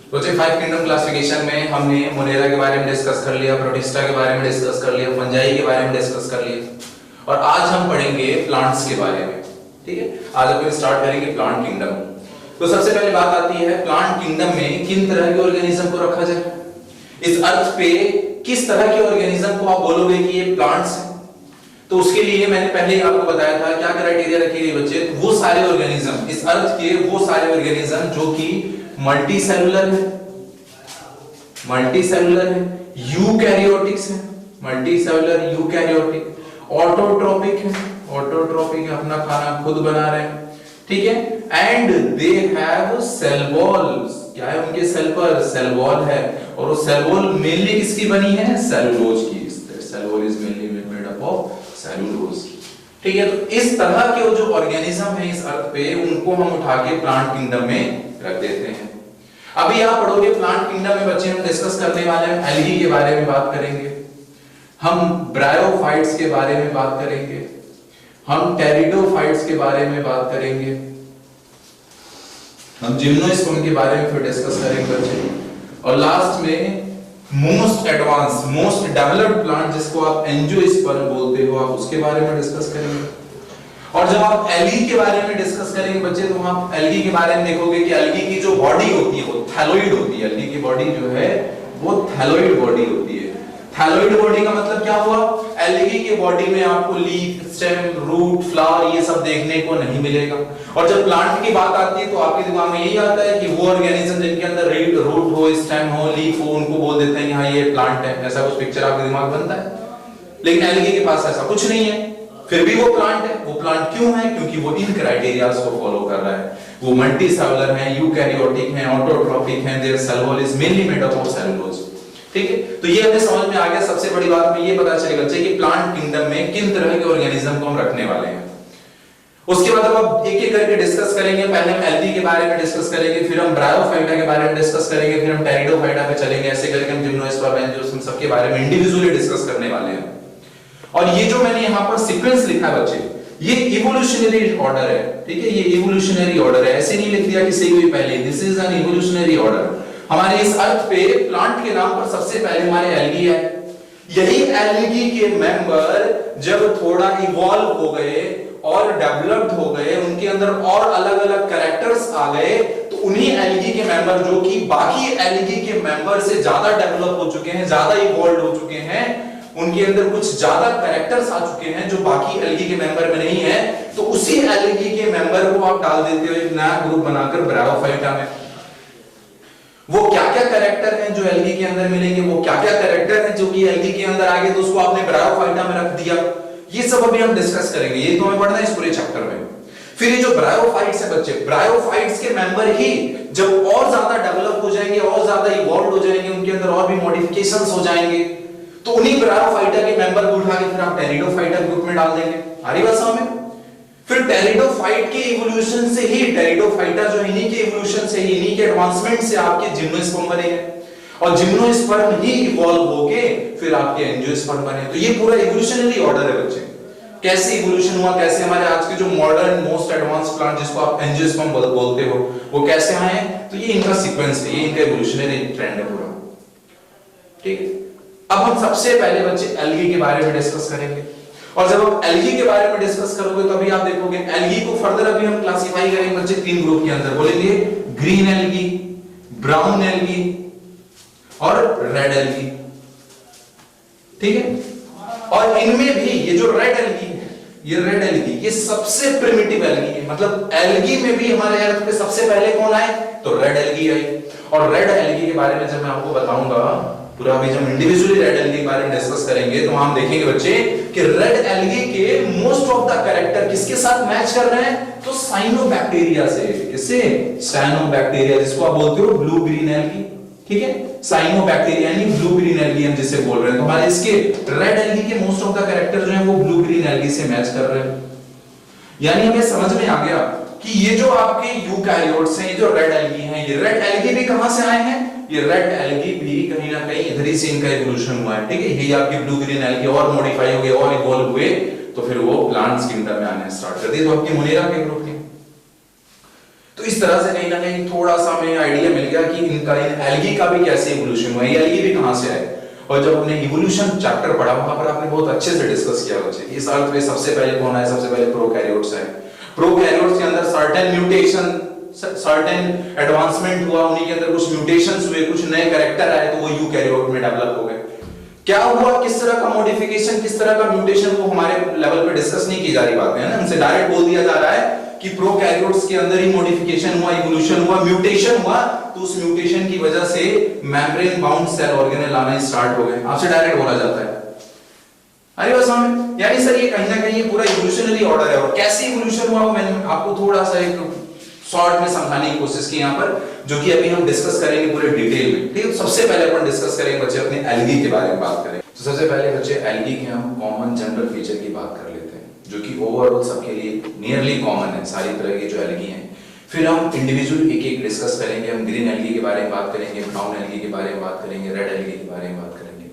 तो 5 kingdom classification में हमने मोनेरा के बारे में डिस्कस कर लिया, प्रोटिस्टा के बारे में डिस्कस कर लिया, फंजाई के बारे में डिस्कस कर लिया और आज हम पढ़ेंगे प्लांट्स के बारे में। ठीक है, आज अपन स्टार्ट करेंगे प्लांट किंगडम। तो सबसे पहले बात आती है प्लांट किंगडम में किन तरह के ऑर्गेनिज्म को रखा जाए। इस अर्थ पे किस तरह के ऑर्गेनिज्म को आप बोलोगे कि ये प्लांट्स हैं। तो उसके लिए मैंने पहले ही आपको बताया था क्या क्राइटेरिया रखे गए बच्चे, तो वो सारे ऑर्गेनिज्म, इस अर्थ के वो सारे ऑर्गेनिज्म जो कि मल्टीसेलुलर है, यूकैरियोटिक्स है, मल्टीसेलुलर यूकैरियोटिक, ऑटोट्रोपिक है, ऑटोट्रोपिक अपना खाना खुद बना रहे हैं, ठीक है, and they have cell walls, क्या है उनके सेल पर सेल वॉल है और वो सेल वॉल मेनली किसकी बनी है, सेलुलोज की। Cell wall is mainly made up of cellulose. ठीक है, तो इस तरह के जो ऑर्गेनिज्म है इस अर्थ पे उनको हम उठा के प्लांट किंगडम में रख देते हैं। अभी आप पढ़ोगे प्लांट किंगडम में बच्चे हम डिस्कस करने वाले हैं एल्गी के बारे में बात करेंगे, हम ब्रायोफाइट्स के बारे में बात करेंगे, हम टेरिडोफाइट्स के बारे में बात करेंगे, हम जिम्नोस्पर्म के बारे में फिर डिस्कस करेंगे बच्चे, और लास्ट में most advance most developed plant जिसको आप एंजियोस्पर्म बोलते हो, आप उसके बारे में डिस्कस करेंगे। और जब आप एल्गी के बारे में डिस्कस करेंगे बच्चे तो आप एल्गी के बारे में देखोगे कि एल्गी की जो बॉडी होती है वो थैलोइड होती है। एल्गी की बॉडी जो है वो थैलोइड बॉडी होती है। थैलोइड बॉडी का मतलब क्या हुआ, एल्गी की बॉडी में आपको लीफ, स्टेम, रूट, फ्लावर ये सब देखने को नहीं मिलेगा। और जब प्लांट की बात आती है तो आपके दिमाग में यही आता है कि वो ऑर्गेनिज्म जिनके अंदर रूट हो, स्टेम हो, लीफ हो, उनको बोल देते हैं कि हाँ ये प्लांट है, ऐसा कुछ पिक्चर आपके दिमाग में बनता है। लेकिन एल्गी के पास ऐसा कुछ नहीं है, फिर भी वो प्लांट है। वो प्लांट क्यों है, क्योंकि वो इन क्राइटेरियाज को फॉलो कर रहा है। वो मल्टीसेलुलर है, यूकैरियोटिक है, ऑटोट्रोपिक है, their cell wall is mainly made up of cellulose. ठीक है, तो ये हमें समझ में आ गया। सबसे बड़ी बात में ये पता चलेगा कि प्लांट किंगडम में किन तरह के ऑर्गेनिज्म को हम रखने वाले हैं। उसके बाद अब एक एक करके डिस्कस करेंगे। पहले हम एल्गी के बारे में डिस्कस करेंगे, फिर हम ब्रायोफाइटा के बारे में डिस्कस करेंगे, फिर हम टेरिडोफाइटा पे चलेंगे, ऐसे करके हम जिम्नोस्पर्म, एंजियोस्पर्म सबके बारे में इंडिविजुअली डिस्कस करने वाले हैं। और ये जो मैंने यहाँ पर सीक्वेंस लिखा है बच्चे, ये इवोल्यूशनरी ऑर्डर है। ठीक है, ये इवोल्यूशनरी ऑर्डर है, ऐसे नहीं लिख दिया किसी भी पहले, this is an evolutionary order. हमारे इस अर्थ पे प्लांट के नाम पर सबसे पहले हमारे एल्गी है। यही एल्गी के मेंबर जब थोड़ा इवॉल्व हो गए और डेवलप्ड हो गए, उनके अंदर और अलग अलग कैरेक्टर्स आ गए, तो उन्हीं एल्गी के मेंबर जो कि बाकी एल्गी के मेंबर से ज्यादा डेवलप हो चुके हैं, ज्यादा इवॉल्व हो चुके हैं, उनके अंदर कुछ ज्यादा कैरेक्टर्स आ चुके हैं जो बाकी एल्गी के मेंबर में नहीं है, तो उसी एल्गी के मेंबर को आप डाल देते हो एक नया ग्रुप बनाकर ब्रायोफाइटा में। वो क्या क्या कैरेक्टर हैं जो एल्गी के अंदर मिलेंगे, वो क्या क्या कैरेक्टर हैं जो कि एल्गी के अंदर आ गए तो उसको आपने ब्रायोफाइटा में रख दिया, ये सब अभी हम डिस्कस करेंगे। ये तो हमें पढ़ना है इस पूरे चैप्टर में। फिर ये जो ब्रायोफाइट्स है बच्चे, ब्रायोफाइट्स के मेंबर ही जब और ज्यादा डेवलप हो जाएंगे, और ज्यादा इवॉल्व हो जाएंगे, उनके अंदर और भी मॉडिफिकेशंस हो जाएंगे, तो उन्हीं ब्रायोफाइटा के मेंबर को उठा के फिर आप टेरिडोफाइटा ग्रुप में डाल देंगे। आ रही बात समझ में? फिर टेरिडोफाइट के इवोल्यूशन से ही, टेरिडोफाइटा जो इन्हीं के इवोल्यूशन से ही, इन्हीं के एडवांसमेंट से आपके जिम्नोस्पर्म बने हैं, और जिम्नोस्पर्म ही इवॉल्व होके फिर आपके एंजियोस्पर्म बने। तो ये पूरा इवोल्यूशनरी ऑर्डर है बच्चे। कैसे इवोल्यूशन हुआ, कैसे हमारे आज के जो मॉडर्न मोस्ट एडवांस प्लांट जिसको आप एंजियोस्पर्म बोलते हो वो कैसे आए हैं, तो ये इनका सीक्वेंस है, ये इनका इवोल्यूशनरी ट्रेंड है पूरा। ठीक है, अब हम सबसे पहले बच्चे एल्गी के बारे में डिस्कस करेंगे। और जब आप एल्गी के बारे में डिस्कस करोगे तो अभी आप देखोगे एल्गी को फर्दर अभी हम क्लासिफाई करेंगे बच्चे 3 ग्रुप के अंदर। बोलेंगे ग्रीन एल्गी, ब्राउन एल्गी और रेड एल्गी। ठीक है, और इनमें भी ये जो रेड एल्गी है, ये रेड एल्गी, ये सबसे प्रिमिटिव एल्गी है। मतलब एल्गी में भी हमारे अर्थ पे सबसे पहले कौन आए, तो रेड एल्गी आई। और रेड एल्गी के बारे में जब मैं आपको बताऊंगा पूरा, अभी जब इंडिविजुअली रेड एल्गी के बारे में डिस्कस करेंगे तो हम देखेंगे बच्चे कि रेड एल्गी के मोस्ट ऑफ द कैरेक्टर किसके साथ मैच कर रहे हैं, तो साइनोबैक्टीरिया से। किससे? साइनोबैक्टीरिया, जिसको आप बोलते हो ब्लू ग्रीन एल्गी। ठीक है, साइनोबैक्टीरिया यानी ब्लू ग्रीन एल्गी हम जिसे बोल रहे हैं, तो हमारे इसके रेड एल्गी के मोस्ट ऑफ द कैरेक्टर जो है वो ब्लू ग्रीन एल्गी से मैच कर रहे हैं। यानी हमें समझ में आ गया कि ये जो आपके यूकैरियोट्स हैं, ये जो रेड एल्गी हैं, ये रेड एल्गी भी कहां से आए हैं, ये रेड एल्गी भी कहीं ना कहीं इधर ही से इनका इवोल्यूशन हुआ है। ठीक है, यही आपकी ब्लू ग्रीन एल्गी और मॉडिफाई हो गए और इवॉल्व हुए, तो फिर वो प्लांट्स किंगडम में आने स्टार्ट कर दिए, तो आपकी मोनेरा के ग्रुप ने। तो तो इस तरह से कहीं ना कहीं थोड़ा सा हमें आइडिया मिल गया कि इनका एल्गी का भी कैसे इवोल्यूशन हुआ, ये एल्गी भी कहां से आए। और जब हमने इवोल्यूशन चैप्टर पढ़ा वहां पर आपने बहुत अच्छे से डिस्कस किया बच्चे, इस अर्थ में सबसे पहले कौन आया, सबसे पहले प्रोकैरियोट्स आए। प्रोकैरियोट्स के अंदर सर्टेन म्यूटेशन, सर्टेन एडवांसमेंट हुआ, उन्हीं के अंदर कुछ म्यूटेशंस हुए, कुछ नए कैरेक्टर आए, तो वो यूकैरियोट में डेवलप हो गए। क्या हुआ, किस तरह का मॉडिफिकेशन, किस तरह का म्यूटेशन, वो हमारे लेवल पे डिस्कस नहीं की जा रही बातें है ना, हमसे डायरेक्ट बोल दिया जा रहा है कि प्रोकैरियोट्स के अंदर ही मॉडिफिकेशन हुआ, इवोल्यूशन हुआ, म्यूटेशन हुआ, तो उस म्यूटेशन की वजह से मेम्ब्रेन बाउंड सेल ऑर्गेनेल आना स्टार्ट हो गए, आपसे डायरेक्ट बोला जाता है। अरे बस हमें यानी सर ये कहीं ना कहीं ये पूरा इवोल्यूशनरी ऑर्डर है, और कैसे इवोल्यूशन हुआ मैंने आपको थोड़ा सा एक शॉर्ट में समझाने की कोशिश की यहाँ पर, जो कि अभी हम डिस्कस करेंगे पूरे डिटेल में। ठीक है, सबसे पहले अपन डिस्कस करेंगे बच्चे अपने एल्गी के बारे में बात करें। तो सबसे पहले बच्चे एल्गी के हम कॉमन जनरल फीचर की बात कर लेते हैं, जो कि ओवरऑल सबके लिए नियरली कॉमन है, सारी तरह की जो एल्गी हैं। फिर हम इंडिविजुअल एक एक डिस्कस करेंगे, हम ग्रीन एल्गी के बारे में बात करेंगे, ब्राउन एल्गी के बारे में बात करेंगे, रेड एल्गी के बारे में बात करेंगे।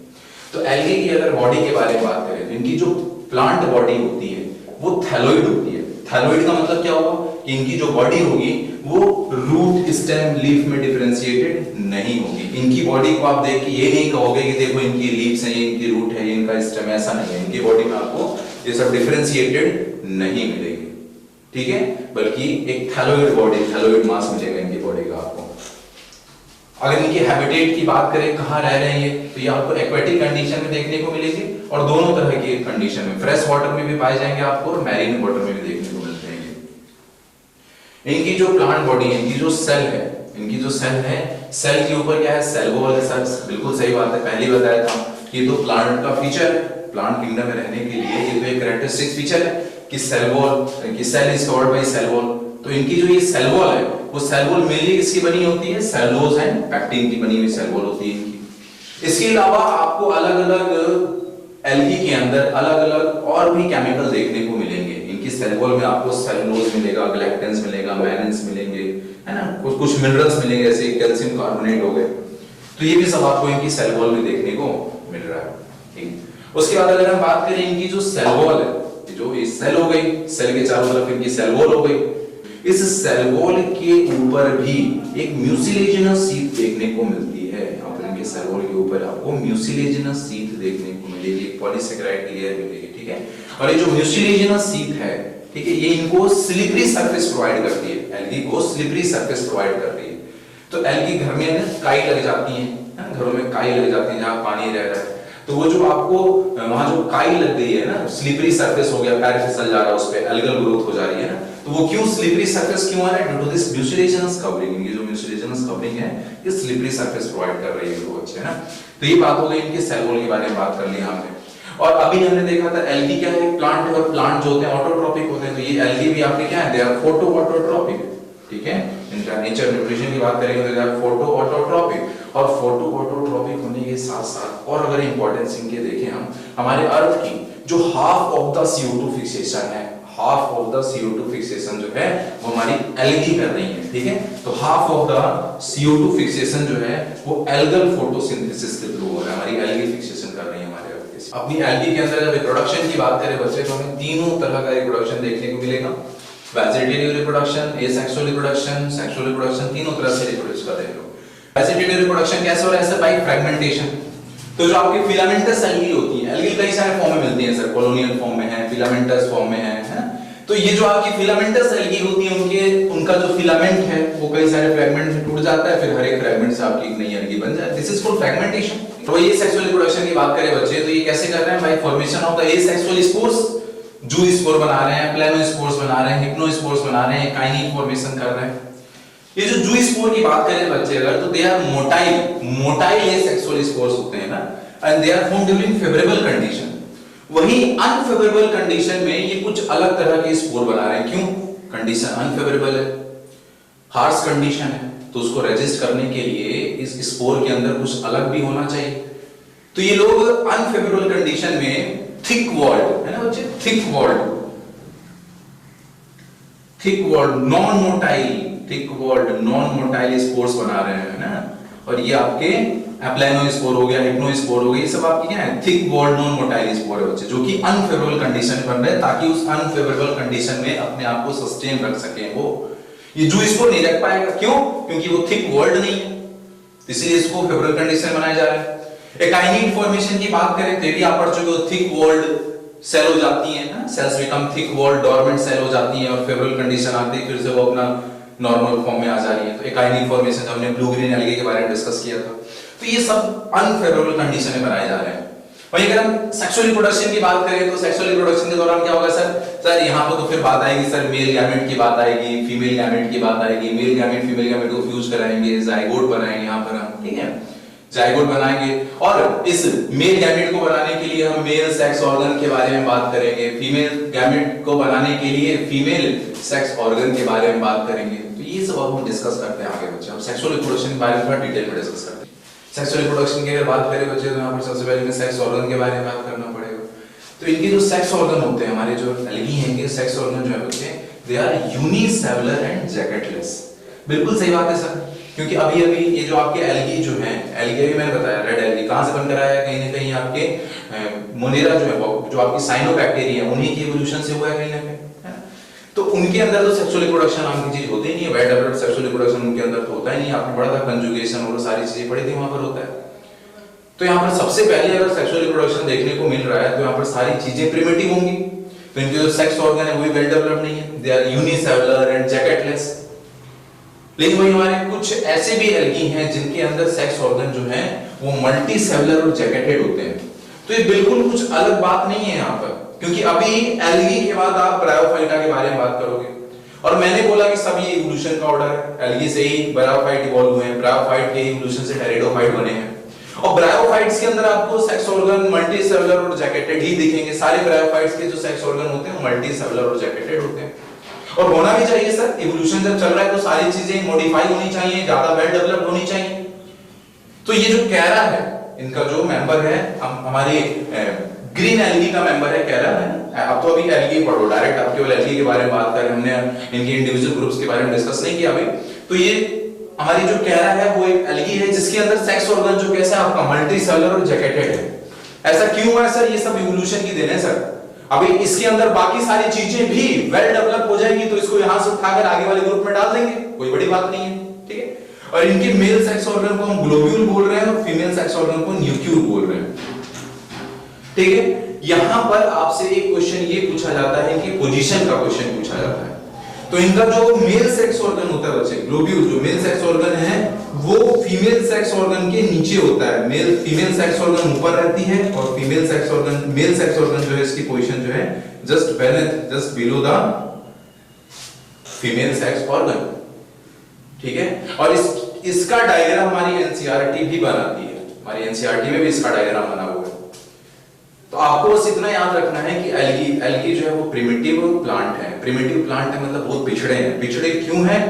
तो एल्गी की अगर बॉडी के बारे में बात करें तो इनकी जो प्लांट बॉडी होती है वो थैलोइड होती है। थैलोइड का मतलब क्या हुआ कि इनकी जो बॉडी होगी वो रूट, स्टेम, लीफ में डिफरेंशिएटेड नहीं होगी। इनकी बॉडी को आप देख के ये नहीं कहोगे कि देखो इनकी लीव्स हैं, ये इनकी रूट है, ये इनका स्टेम, ऐसा नहीं है। इनकी बॉडी में आपको ये सब डिफरेंशिएटेड नहीं मिलेगी, ठीक है, बल्कि एक थैलोइड बॉडी, थैलोइड मास मिलेगा इनकी बॉडी का आपको। अगर इनकी हैबिटेट की बात करें, कहां रह रहे हैं ये, तो ये आपको एक्वेटिक कंडीशन में देखने को मिलेगी, और दोनों तरह की कंडीशन में, फ्रेश वाटर में भी पाए जाएंगे आपको और मैरीन वाटर में भी देखने को मिलते हैं। इनकी जो प्लांट बॉडी है, इनकी जो सेल है, इनकी जो सेल है, सेल के ऊपर क्या है, सेल वॉल है। सर बिल्कुल सही बात है, पहले बताया था ये तो प्लांट का फीचर है, प्लांट किंगडम में रहने के लिए ये तो एक कैरेक्टरिस्टिक फीचर है कि सेल वॉल, कि cell is covered by cell wall. तो इनकी जो ये सेल वॉल है वो सेल वॉल मेनली किसकी बनी होती है, सेलुलोज एंड पैक्टिन की बनी हुई सेल वॉल होती है इनकी। इसके अलावा आपको अलग-अलग एल्गी के अंदर अलग-अलग और भी केमिकल देखने को मिलेंगे। इनकी सेल वॉल में आपको सेलुलोज मिलेगा, ग्लाइकेंस मिलेगा, मैनिन्स मिलेंगे, है ना, कुछ मिनरल्स मिलेंगे, जैसे कैल्शियम कार्बोनेट हो गए। तो ये भी सब आपको इनकी सेल वॉल में देखने को मिल रहा है, ठीक। उसके बाद अगर हम बात करें इनकी जो सेल वॉल है, जो ये सेल हो गई, सेल के चारों तरफ इनकी सेल वॉल हो गई, इस सेल वॉल के ऊपर भी एक म्यूसिलेजिनस शीथ देखने को मिलती है। यहाँ पर इनके सेल वॉल के ऊपर आपको म्यूसिलेजिनस शीथ देखने को मिलेगी, पॉलीसेकेराइड लेयर मिलेगी, ठीक है। और ये जो म्यूसिलेजिनस शीथ है, ठीक है, ये इनको स्लिपरी सरफेस प्रोवाइड करती है, एल्गी को स्लिपरी सरफेस प्रोवाइड करती है। तो एल्गी घर में ना काई लग जाती है, घरों में काई लग जाती है जहाँ पानी रह रहा है, तो वो जो आपको वहां जो काई लग गई है ना, स्लिपरी सरफेस हो गया, पैर फिसल जा रहा है, उस पे एल्गल ग्रोथ हो जा रही है ना, तो वो क्यों स्लिपरी सरफेस क्यों आ रहा है, due to this mucilaginous covering. इनकी जो म्यूसिलेजिनस कवरिंग है ये स्लिपरी सरफेस प्रोवाइड कर रही है वो, अच्छे ना। तो ये बात हो गई इनके सेल वॉल के बारे में बात कर ली हमने। और अभी हमने देखा था एल्गी क्या है, प्लांट है, और प्लांट जो होते हैं ऑटोट्रॉपिक होते हैं। तो ये एल्गी भी आपके क्या है, दे आर फोटो ऑटोट्रॉपिक, ठीक है। इनका नेचर न्यूट्रिशन की बात करेंगे तो दे आर फोटो ऑटोट्रॉपिक, और फोटो ऑटोट्रॉपिक होने के साथ साथ और अगर इंपॉर्टेंस इनके देखें हम, हमारे अर्थ की जो half of the CO2 fixation है, half of the CO2 fixation जो है वो हमारी एल्गी कर रही है, ठीक है। तो half of the CO2 fixation जो है वो एल्गल फोटोसिंथेसिस के थ्रू हो रहा है, हमारी एल्गी फिक्सेशन कर रही है हमारे अर्थ के। अपनी एल्गी के अंदर जब रिप्रोडक्शन की बात करें बच्चे, तो हमें तीनों तरह का रिप्रोडक्शन देखने को मिलेगा, vegetative reproduction, asexual reproduction, sexual reproduction, तीनों तरह से रिप्रोड्यूस कर रहे हैं लोग। वेजिटेटिव रिप्रोडक्शन कैसे हो रहा है सर, बाय फ्रेगमेंटेशन। तो जो आपकी फिलामेंटस एल्गी होती है, एल्गी कई सारे फॉर्म में मिलती हैं सर, कॉलोनियल फॉर्म में है, फिलामेंटस फॉर्म में है, तो ये जो आपकी फिलामेंटस एल्गी होती है उनका जो फिलामेंट है वो कई सारे फ्रेगमेंट में टूट जाता है, फिर हर एक फ्रेगमेंट से आपकी एक नई एल्गी बन जाती है। This is called fragmentation. तो ये सेक्सुअल रिप्रोडक्शन की बात करें बच्चे, तो ये कैसे कर रहे हैं, bye formation of the asexual spores, जू स्पोर बना रहे हैं, प्लेनोस्पोर्स बना रहे हैं, हिप्नोस्पोर्स बना रहे हैं, काइनिक फॉर्मेशन कर रहे हैं। ये जो जू स्पोर की बात करें बच्चे अगर, तो दे आर मोटाइल ये सेक्सुअल स्पोर्स होते हैं ना, and they are formed during favourable condition. वही अनफेवरेबल कंडीशन में ये कुछ अलग तरह के स्पोर बना रहे हैं। क्यों, कंडीशन अनफेवरेबल है, हार्श कंडीशन है, तो उसको रेजिस्ट करने के लिए इस स्पोर के अंदर कुछ अलग भी होना चाहिए। तो ये लोग अनफेवरेबल कंडीशन में थिक वॉल्ड है ना बच्चे, thick walled non motile spores बना रहे हैं ना। और ये आपके एप्लेनोस्पोर हो गया, हिप्नोस्पोर हो गया, ये सब आपके क्या है, thick walled non motile spore है बच्चे, जो कि अनफेवरेबल कंडीशन में बन रहे हैं ताकि उस अनफेवरेबल कंडीशन में अपने आप को सस्टेन रख सकें वो। ये जू इसको नहीं रख पाएगा, क्यों? क्योंकि वो थिक वॉल्ड नहीं है, इसलिए इसको फेवरेबल कंडीशन बनाया जा रहा है। एकाइनिक फॉर्मेशन की बात करें तो भी आप पढ़ चुके हो, थिक वॉल्ड सेल हो जाती है ना, cells become thick walled dormant cell हो जाती है और फेवरेबल कंडीशन आती है, फिर से वो अपना नॉर्मल फॉर्म में आ जा रही है। तो एकाइनिक फॉर्मेशन हमने ब्लू ग्रीन एल्गी के बारे में डिस्कस किया था। तो ये सब अनफेवरेबल कंडीशन में बनाए जा रहे हैं। वहीं अगर हम सेक्सुअल रिप्रोडक्शन की बात करें तो सेक्सुअल रिप्रोडक्शन के दौरान क्या होगा सर यहाँ पर तो फिर बात आएगी सर मेल गैमेट की बात आएगी, फीमेल गैमेट की बात आएगी, मेल गैमेट फीमेल गैमेट को फ्यूज कराएंगे, जाइगोट बनाएंगे यहाँ पर हम, ठीक है, जाइगोट बनाएंगे। और इस मेल गैमेट को बनाने के लिए हम मेल सेक्स ऑर्गन के बारे में बात करेंगे, फीमेल गैमेट को बनाने के लिए फीमेल सेक्स ऑर्गन के बारे में बात करेंगे। तो ये सब हम डिस्कस करते हैं आगे बच्चे। हम सेक्सुअल रिप्रोडक्शन के बारे में थोड़ा डिटेल में डिस्कस करते हैं। सेक्सुअल रिप्रोडक्शन की अगर बात करें बच्चे तो यहाँ पर सबसे पहले में सेक्स ऑर्गन के बारे में बात करना पड़ेगा। तो इनके जो सेक्स ऑर्गन होते हैं, हमारे जो एल्गी हैं, इनके सेक्स ऑर्गन जो है बच्चे, दे आर यूनिसेलुलर एंड जैकेटलेस। बिल्कुल सही बात है सर, क्योंकि अभी अभी ये जो आपके एल्गी जो हैं, एल्गी भी मैंने बताया रेड एल्गी कहाँ से बनकर आया है, कहीं ना कहीं आपके मोनेरा जो है जो आपकी साइनोबैक्टीरिया है उन्हीं की इवोल्यूशन से हुआ है कहीं ना कहीं, है ना। तो उनके अंदर तो सेक्सुअल रिप्रोडक्शन नाम की चीज होती ही नहीं है, वेल डेवलप्ड सेक्सुअल रिप्रोडक्शन उनके अंदर तो होता ही नहीं। आपने पढ़ा था कंजुगेशन और सारी चीजें पढ़ी थी, वहां पर होता है। तो यहाँ पर सबसे पहले अगर सेक्सुअल रिप्रोडक्शन देखने को मिल रहा है तो यहाँ पर सारी चीजें प्रिमिटिव होंगी। तो इनके जो सेक्स ऑर्गन है वो भी वेल डेवलप्ड नहीं है, दे आर यूनिसेलुलर एंड जैकेटलेस। लेकिन वही हमारे कुछ ऐसे भी एल्गी हैं जिनके अंदर सेक्स ऑर्गन जो है वो मल्टी सेलुलर और जैकेटेड होते हैं। तो ये बिल्कुल कुछ अलग बात नहीं है यहाँ पर, क्योंकि अभी एल्गी के बाद आप ब्रायोफाइटा के बारे में बात करोगे। और मैंने बोला कि सब ये इवोल्यूशन का ऑर्डर है, एल्गी से ही ब्रायोफाइट इवॉल्व हुए हैं, ब्रायोफाइट के इवोल्यूशन से टेरिडोफाइट बने हैं। और ब्रायोफाइट्स के अंदर आपको सेक्स ऑर्गन मल्टी सेलुलर और जैकेटेड ही दिखेंगे। सारे ब्रायोफाइट्स के जो सेक्स ऑर्गन होते हैं वो मल्टी सेलुलर और जैकेटेड होते हैं। और होना भी चाहिए सर, इवोल्यूशन जब चल रहा है तो सारी चीजें मॉडिफाई होनी चाहिए, ज्यादा वेल डेवलप्ड होनी चाहिए। तो ये जो कैरा है, इनका जो मेंबर है, हमारे ग्रीन एल्गी का मेंबर है कैरा, है ना। अब तो अभी एल्गी पढ़ो, डायरेक्ट आप केवल एल्गी के बारे में बात कर रहे हैं, हमने इनके इंडिविजुअल ग्रुप्स के बारे में डिस्कस नहीं किया अभी। तो ये हमारी जो कैरा है वो एक एल्गी है जिसके अंदर सेक्स ऑर्गन जो कैसा है आपका मल्टी सेलुलर और जैकेटेड है। ऐसा क्यों है सर? ये सब इवोल्यूशन की देन है सर। अभी इसके अंदर बाकी सारी चीजें भी वेल डेवलप हो जाएंगी तो इसको यहां से उठाकर आगे वाले ग्रुप में डाल देंगे, कोई बड़ी बात नहीं है, ठीक है। और इनके मेल सेक्स ऑर्गन को हम ग्लोब्यूल बोल रहे हैं और फीमेल सेक्स ऑर्गन को न्यूक्यूल बोल रहे हैं, ठीक है। यहां पर आपसे एक क्वेश्चन ये पूछा जाता है कि पोजीशन का क्वेश्चन पूछा जाता है। तो इनका जो मेल सेक्स ऑर्गन होता है बच्चे, ग्लोब्यूल जो मेल सेक्स ऑर्गन है वो फीमेल सेक्स ऑर्गन के नीचे होता है। फीमेल सेक्स ऑर्गन ऊपर रहती है और female sex organ, male sex organ जो है इसकी पोजीशन जो है just beneath, just below the female sex organ, ठीक है। और इसका डायग्राम हमारी एनसीईआरटी भी बनाती है, हमारी एनसीईआरटी में भी इसका डायग्राम बना हुआ है। तो आपको बस इतना याद रखना है कि एल्गी जो है वो प्रिमिटिव प्लांट है। प्रिमिटिव प्लांट है मतलब बहुत पिछड़े हैं। पिछड़े क्यों हैं?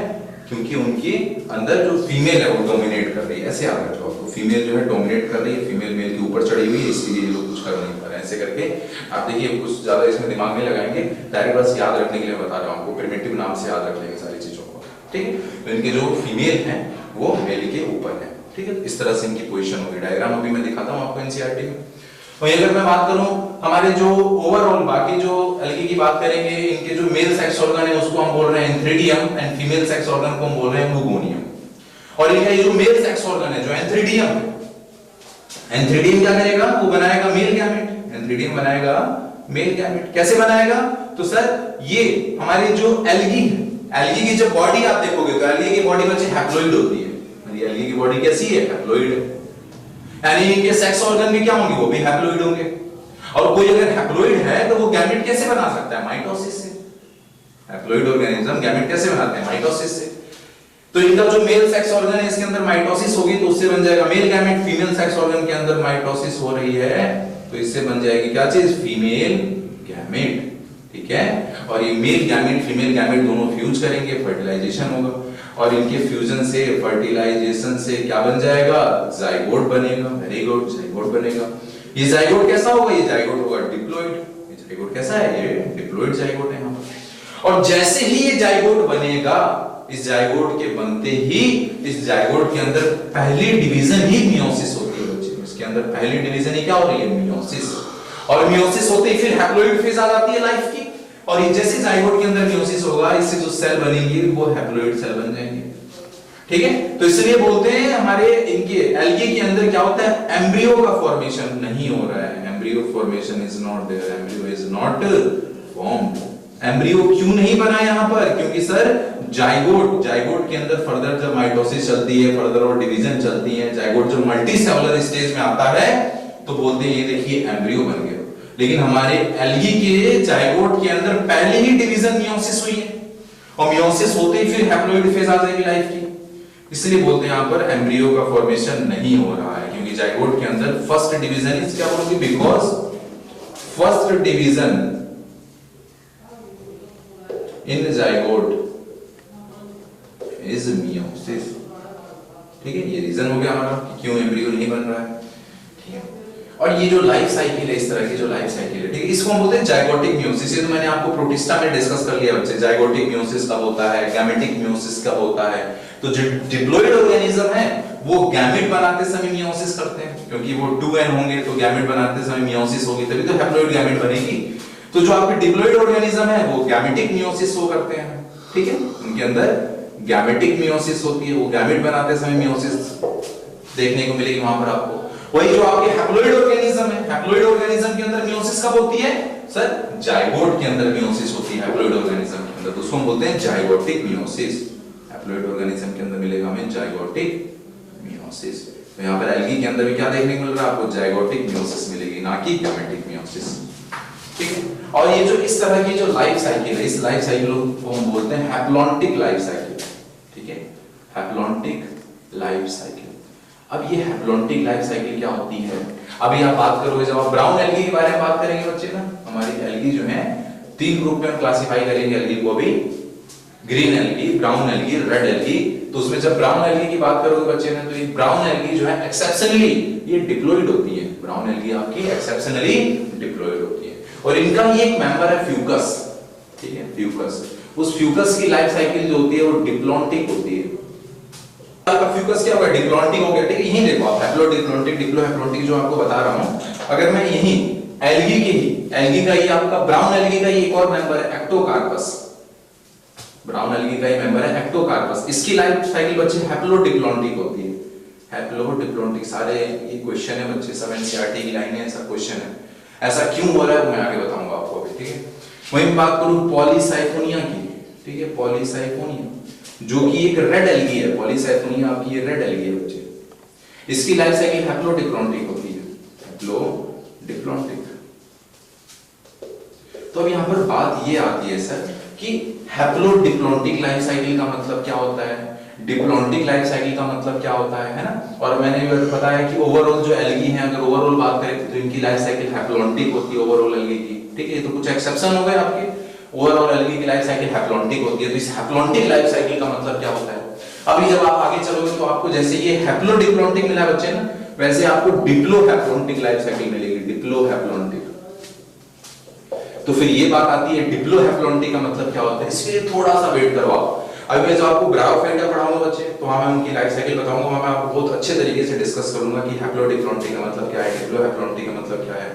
क्योंकि उनके अंदर जो फीमेल है वो डोमिनेट कर रही है। ऐसे याद रखो आपको, फीमेल जो है डोमिनेट कर रही है, फीमेल मेल के ऊपर चढ़ी हुई है, इसलिए ये लोग कुछ कर नहीं पा रहे हैं। ऐसे करके आप देखिए, कुछ ज्यादा इसमें दिमाग में लगाएंगे, डायरेक्ट बस याद रखने के लिए बता रहा हूँ आपको, प्रिमिटिव नाम से याद रख लेंगे सारी चीजों को, ठीक है। तो इनके जो फीमेल है वो मेल के ऊपर है, ठीक है। इस तरह से इनकी पोजीशन होगी। डायग्राम अभी मैं दिखाता हूँ आपको एनसीईआरटी में। वहीं अगर मैं बात करूं हमारे जो ओवरऑल बाकी जो एल्गी की बात करेंगे, इनके जो मेल सेक्स ऑर्गन है उसको हम बोल रहे हैं antheridium and female sex organ को हम बोल रहे हैं ब्लूगोनियम। और इनका ये जो मेल सेक्स ऑर्गन है जो एंथ्रीडियम है, एंथ्रीडियम क्या करेगा? वो बनाएगा मेल गैमेट। एंथ्रीडियम बनाएगा मेल गैमेट। कैसे बनाएगा? तो सर ये हमारी जो एल्गी है, एल्गी की जब बॉडी आप देखोगे तो एल्गी की बॉडी बच्चे हैप्लॉइड होती है। एल्गी की बॉडी कैसी है? हैप्लॉइड है। यानी इनके सेक्स ऑर्गन भी क्या होंगे? वो भी हैप्लॉइड होंगे। और कोई अगर हैप्लॉइड है तो वो गैमेट कैसे बना सकता है? माइटोसिस से। हैप्लॉइड ऑर्गेनिज्म गैमेट कैसे बनाते हैं? माइटोसिस से। तो इनका जो मेल सेक्स ऑर्गन है इसके अंदर माइटोसिस होगी तो उससे बन जाएगा male gamete. Female sex organ के अंदर माइटोसिस हो रही है तो इससे बन जाएगी क्या चीज? फीमेल गैमेट, ठीक है। और ये मेल गैमेट फीमेल गैमेट दोनों फ्यूज करेंगे, फर्टिलाइजेशन होगा। और इनके फ्यूजन से, फर्टिलाइजेशन से क्या बन जाएगा? जाइगोट बनेगा। वेरी गुड, जाइगोट बनेगा। ये जाइगोट कैसा होगा? ये जाइगोट होगा डिप्लॉइड। ये जाइगोट कैसा है? ये डिप्लॉइड जाइगोट है यहाँ पर। और जैसे ही ये जाइगोट बनेगा, इस जाइगोट के बनते ही इस जाइगोट के अंदर पहली डिवीजन ही मियोसिस होती है बच्चे। इसके अंदर पहली डिवीजन ही क्या हो रही है? मियोसिस। और मियोसिस होते ही फिर हैप्लॉइड फेज आ जाती है लाइफ की। और ये जैसे जाइगोट के अंदर मियोसिस होगा, इससे जो सेल बनेंगी वो हैप्लोइड सेल बन जाएंगे। ठीक है, तो इसलिए बोलते हैं हमारे इनके एल्गी के अंदर क्या होता है, एम्ब्रियो का फॉर्मेशन नहीं हो रहा है, embryo formation is not there, embryo is not formed. Embryo क्यों नहीं बना यहाँ पर, क्योंकि सर जाइगोट के अंदर फर्दर जब माइटोसिस चलती है, फर्दर और डिवीजन चलती है, जाइगोट जो मल्टी सेलुलर स्टेज में आता है तो बोलते हैं ये देखिए एम्ब्रियो बन गया। लेकिन हमारे एल्गी के जाइगोट के अंदर पहले ही डिवीजन मियोसिस हुई है, और मियोसिस होते ही फिर हैप्लोइड फेज आ जाएगी लाइफ की, इसलिए बोलते हैं यहां पर एम्ब्रियो का फॉर्मेशन नहीं हो रहा है, क्योंकि जाइगोट के अंदर फर्स्ट डिवीजन इज क्या बोलोगे, because first division in zygote is meiosis. ठीक है, ये रीजन हो गया हमारा कि क्यों एम्ब्रियो नहीं बन रहा है। ठीक है, और ये जो लाइफ साइकिल है, इस तरह की जो लाइफ साइकिल है, ठीक है, इसको हम बोलते हैं जाइगोटिक मियोसिस। ये तो मैंने आपको प्रोटिस्टा में डिस्कस कर लिया बच्चे, जाइगोटिक मियोसिस कब होता है, गैमेटिक मियोसिस कब होता है। तो जो डिप्लॉइड ऑर्गेनिज्म है वो गैमेट बनाते समय मियोसिस करते हैं, क्योंकि वो 2n होंगे तो गैमेट बनाते समय मियोसिस होगी, तभी तो हैप्लोइड गैमेट बनेगी। तो जो आपके डिप्लॉइड ऑर्गेनिज्म है वो गैमेटिक मियोसिस हो करते हैं। ठीक है, उनके अंदर गैमेटिक मियोसिस होती है, वो गैमेट बनाते समय मियोसिस देखने को मिलेगी वहां पर आपको। वही जो आपके हैप्लोइड ऑर्गेनिज्म है, हैप्लोइड ऑर्गेनिज्म के अंदर मियोसिस कब होती है सर, जाइगोट के अंदर मियोसिस होती है हैप्लोइड ऑर्गेनिज्म के अंदर, तो उसको हम बोलते हैं जाइगोटिक मियोसिस। हैप्लोइड ऑर्गेनिज्म के अंदर मिलेगा हमें जाइगोटिक मियोसिस। तो यहां पर एल्गी के अंदर भी क्या देखने को मिल रहा है आपको, जाइगोटिक मियोसिस मिलेगी, ना कि गैमेटिक मियोसिस। ठीक है, और ये जो इस तरह की जो लाइफ साइकिल है, इस लाइफ साइकिल को हम बोलते हैं हैप्लॉन्टिक लाइफ साइकिल। ठीक है, हैप्लॉन्टिक लाइफ साइकिल। अब ये हैप्लॉन्टिक लाइफ साइकिल क्या होती है, अभी आप बात करोगे जब आप ब्राउन एल्गी के बारे में बात करेंगे बच्चे ना, हमारी एल्गी जो है 3 ग्रुप में हम क्लासिफाई करेंगे एल्गी को, भी green algae, brown algae, red algae. तो उसमें जब ब्राउन एल्गी की बात करोगे बच्चे ने, तो ये ब्राउन एल्गी जो है एक्सेप्शनली ये डिप्लॉइड होती है, ब्राउन एल्गी आपकी एक्सेप्शनली डिप्लॉइड होती है, और इनका ही एक मेंबर है फ्यूकस। ठीक है, फ्यूकस, उस फ्यूकस की लाइफ साइकिल जो होती है वो डिप्लॉन्टिक होती है। आपका फ्यूकस क्या होगा, डिप्लॉन्टिक हो गया। ठीक है, यही देखो आप हैप्लो डिप्लॉन्टिक, डिप्लो हैप्लॉन्टिक जो आपको बता रहा हूं, अगर मैं यही एल्गी की ही, एल्गी का ही आपका ब्राउन एल्गी का ही एक और मेंबर है एक्टोकार्पस, ब्राउन एल्गी का ही मेंबर है एक्टोकार्पस, इसकी लाइफ साइकिल बच्चे हैप्लोडिप्लॉन्टिक होती है। हैप्लोडिप्लॉन्टिक, सारे ये क्वेश्चन है बच्चे, सब एनसीईआरटी की लाइन है, ऐसा क्वेश्चन है, ऐसा क्यों हो रहा है वो मैं आगे बताऊंगा आपको अभी। ठीक है, वहीं बात करूं पॉलीसाइफोनिया की। ठीक है, पॉलीसाइफोनिया जो कि एक रेड एल्गी है, पॉलीसाइफोनिया आपकी ये रेड एल्गी है बच्चे, इसकी लाइफ साइकिल हैप्लोडिप्लॉन्टिक होती है, हैप्लोडिप्लॉन्टिक। तो अब यहां पर बात ये आती है सर कि हैप्लोडिप्लॉन्टिक लाइफ साइकिल का मतलब क्या होता है, डिप्लॉन्टिक लाइफ साइकिल का मतलब क्या होता है ना। और मैंने भी बताया कि ओवरऑल जो एल्गी है, अगर ओवरऑल बात करें तो इनकी लाइफ साइकिल हैप्लॉन्टिक होती है ओवरऑल एल्गी की। ठीक है, तो कुछ एक्सेप्शन हो गए आपके, ओवरऑल एल्गी की लाइफ साइकिल हैप्लॉन्टिक होती है। तो इस हैप्लॉन्टिक लाइफ साइकिल का मतलब क्या होता है, अभी जब आप आगे चलोगे तो आपको जैसे ये हैप्लोडिप्लॉन्टिक मिला बच्चे ना, वैसे आपको डिप्लो हैप्लॉन्टिक लाइफ साइकिल मिलेगी, डिप्लो हैप्लॉन्टिक। तो फिर ये बात आती है डिप्लो हैप्लॉन्टिक का मतलब क्या होता है, इसलिए थोड़ा सा वेट करो आप। अभी मैं जो आपको ब्रायोफाइटा पढ़ाऊंगा बच्चे, तो वहां मैं उनकी लाइफ साइकिल बताऊंगा, वहां मैं आपको बहुत अच्छे तरीके से डिस्कस करूंगा कि हैप्लोडिप्लॉन्टिक का मतलब क्या है, डिप्लो हैप्लॉन्टिक का मतलब क्या है,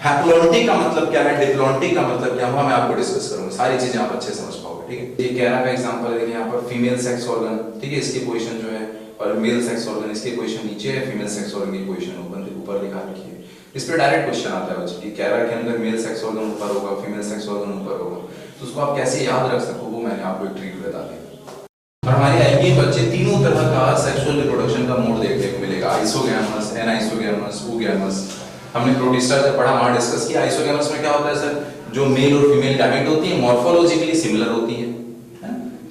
हैप्लॉन्टिक का मतलब क्या है, डिप्लॉन्टिक का मतलब क्या है, मैं आपको डिस्कस करूंगा, सारी चीजें आप अच्छे समझ पाओगे। ठीक है, ये कैरा का एग्जांपल है, यहाँ पर फीमेल सेक्स ऑर्गन, ठीक है, इसकी पोजीशन जो है, और मेल सेक्स ऑर्गन इसकी पोजीशन नीचे है, फीमेल सेक्स ऑर्गन की पोजीशन ऊपर दिखा रखी है। इस पे डायरेक्ट क्वेश्चन आता है बच्चे कि कैरा के अंदर मेल सेक्स ऑर्गन ऊपर होगा, फीमेल सेक्स ऑर्गन ऊपर होगा, तो उसको आप कैसे याद रख सको वो मैंने आपको एक ट्रिक बता दी। और हमारी एल्गी बच्चे तीनों तरह का सेक्सुअल रिप्रोडक्शन का मोड देखने को मिलेगा, आइसोगैमस, एनाइसोगैमस, oogamous। हमने प्रोटिस्टा जब पढ़ा वहां डिस्कस किया। आइसोगैमस में क्या होता है सर, जो मेल और फीमेल गैमेट होती है मॉर्फोलॉजिकली सिमिलर होती है,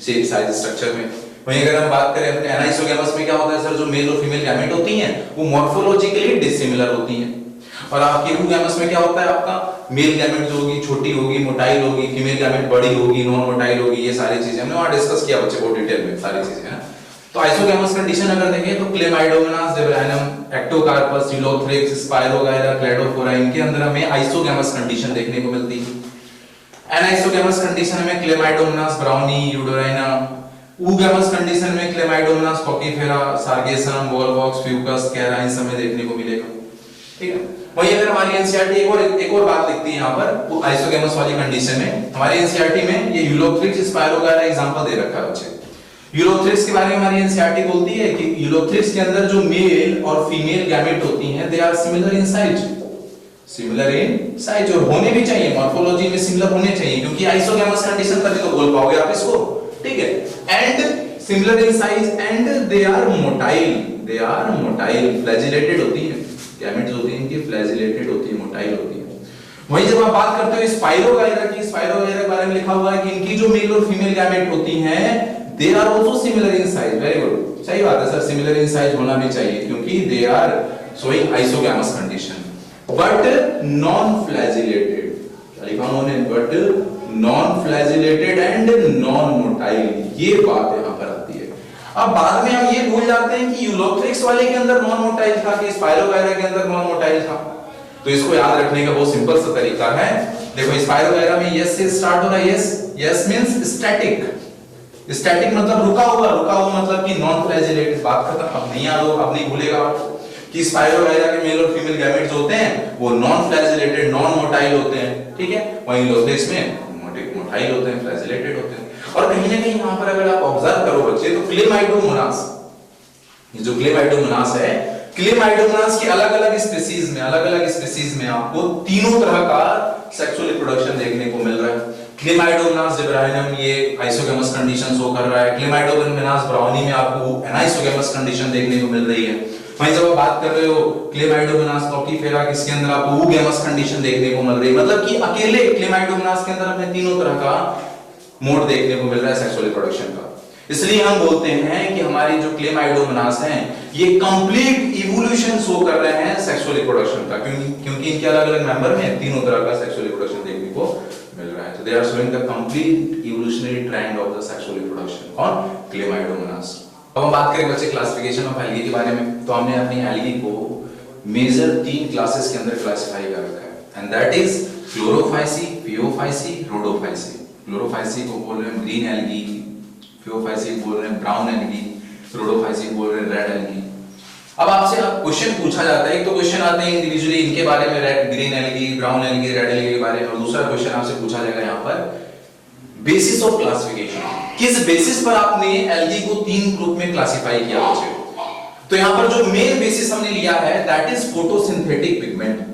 सेम साइज स्ट्रक्चर में। वहीं अगर हम बात करें अपने एनाइसोगैमस में क्या होता है सर, जो मेल और फीमेल गैमेट होती हैं वो मॉर्फोलॉजिकली डिसिमिलर होती हैं। और आपके oogamous में क्या होता है, आपका मेल गैमेट जो होगी छोटी होगी, मोटाइल होगी, फीमेल गैमेट बड़ी होगी, नॉन मोटाइल होगी, ये सारी चीजें हमने वहां डिस्कस किया बच्चे बहुत डिटेल में, सारी चीजें हैं। तो आइसोगैमस कंडीशन अगर देखें तो chlamydomonas, debaryanum, ectocarpus, ulothrix, spirogyra, cladophora, इनके अंदर हमें आइसोगैमस कंडीशन देखने को मिलती है। एनाइसोगैमस कंडीशन में chlamydomonas, braunii, eudorina. oogamous condition में chlamydomonas, coccifera, sargassum, volvox, fucus, chara, इन सब में देखने को मिलेगा। ठीक है। वही अगर हमारी एनसीईआरटी एक और बात लिखती है यहाँ पर, वो आइसोगेमस वाली कंडीशन में हमारी एनसीईआरटी में ये यूलोथ्रिक्स स्पायरोगायरा एग्जांपल दे रखा है बच्चे। यूलोथ्रिक्स के बारे में हमारी एनसीईआरटी बोलती है कि यूलोथ्रिक्स के अंदर जो मेल और फीमेल गैमेट होती हैं they are similar in size, similar in size, और होने भी चाहिए, मॉर्फोलॉजी में सिमिलर होने चाहिए, क्योंकि आइसोगेमस कंडीशन तभी तो बोल पाओगे आप इसको, ठीक है। And similar in size and they are motile, flagellated होती है, गैमेट्स होती हैं इनकी फ्लैजिलेटेड होती है, मोटाइल होती है। वहीं जब आप बात करते हो स्पायरोगायरा की, स्पायरोगायरा के बारे में लिखा हुआ है कि इनकी जो मेल और फीमेल गैमेट होती हैं they are also similar in size, very good, सही बात है सर, सिमिलर इन साइज होना भी चाहिए क्योंकि they are showing isogamous condition, but non flagellated, क्या लिखा उन्होंने, but non flagellated and non motile, ये बात यहां पर आती है। अब बाद में हम ये भूल जाते हैं कि यूलोथ्रिक्स वाले के अंदर नॉन मोटाइल था कि स्पायरोगायरा के अंदर नॉन मोटाइल था, तो इसको याद रखने का बहुत सिंपल सा तरीका है। देखो स्पायरोगायरा में यस से स्टार्ट हो रहा है, यस मींस स्टैटिक, स्टैटिक मतलब रुका हुआ मतलब कि नॉन फ्लैजिलेटेड, बात खत्म। अब नहीं याद हो, अब नहीं भूलेगा कि स्पायरोगायरा के मेल और फीमेल गैमेट्स होते हैं वो नॉन फ्लैजिलेटेड, नॉन मोटाइल होते हैं, ठीक है। वहीं यूलोथ्रिक्स में मोटाइल होते हैं, फ्लैजिलेटेड होते हैं। और कहीं ना कहीं यहाँ पर अगर आप ऑब्जर्व करो बच्चे तो क्लेमाइडोमोनास, ये जो क्लेमाइडोमोनास है, क्लेमाइडोमोनास की अलग-अलग स्पीशीज में आपको तीनों तरह का सेक्सुअल रिप्रोडक्शन देखने को मिल रहा है। क्लेमाइडोमोनास जिब्राइनम ये आइसोगेमस कंडीशन शो कर रहा है, क्लेमाइडोमोनास ब्राउनी में आपको एनाइसोगेमस कंडीशन देखने को मिल रही है। वहीं जब आप बात कर रहे हो क्लेमाइडोमोनास कॉकीफेरा, किसके अंदर आपको ऊगेमस कंडीशन देखने को मिल रही है, मतलब कि अकेले क्लेमाइडोमोनास के अंदर अपने तीनों तरह का मोड देखने को मिल रहा है सेक्सुअल रिप्रोडक्शन का। इसलिए हम बोलते हैं कि हमारी जो क्लेमाइडोमोनास हैं ये कंप्लीट इवोल्यूशन शो कर रहे हैं सेक्सुअल रिप्रोडक्शन का, क्योंकि इनके अलग-अलग मेंबर में तीनों तरह का सेक्सुअल रिप्रोडक्शन देखने को मिल रहा है। तो they are showing the complete evolutionary trend of the sexual reproduction on Chlamydomonas. अब हम बात करें बच्चे क्लासिफिकेशन ऑफ एल्गी के बारे में, तो हमने अपनी एल्गी को मेजर 3 क्लासेस के अंदर क्लासिफाई कर रखा है, and that is Chlorophyceae, Phaeophyceae, Rhodophyceae. Chlorophyceae को बोल रहे हैं ग्रीन एल्गी, फियोफाइसी बोल रहे हैं ब्राउन एल्गी, रोडोफाइसी बोल रहे हैं रेड एल्गी। अब आपसे क्वेश्चन पूछा जाता है, एक तो क्वेश्चन आते हैं इंडिविजुअली इनके बारे में, red green algae, brown algae, red algae के बारे में, और दूसरा क्वेश्चन आपसे पूछा जाएगा यहाँ पर बेसिस ऑफ क्लासिफिकेशन, किस बेसिस पर आपने एल्गी को 3 ग्रुप में क्लासिफाई किया बच्चे। तो यहाँ पर जो मेन बेसिस हमने लिया है that is photosynthetic pigment.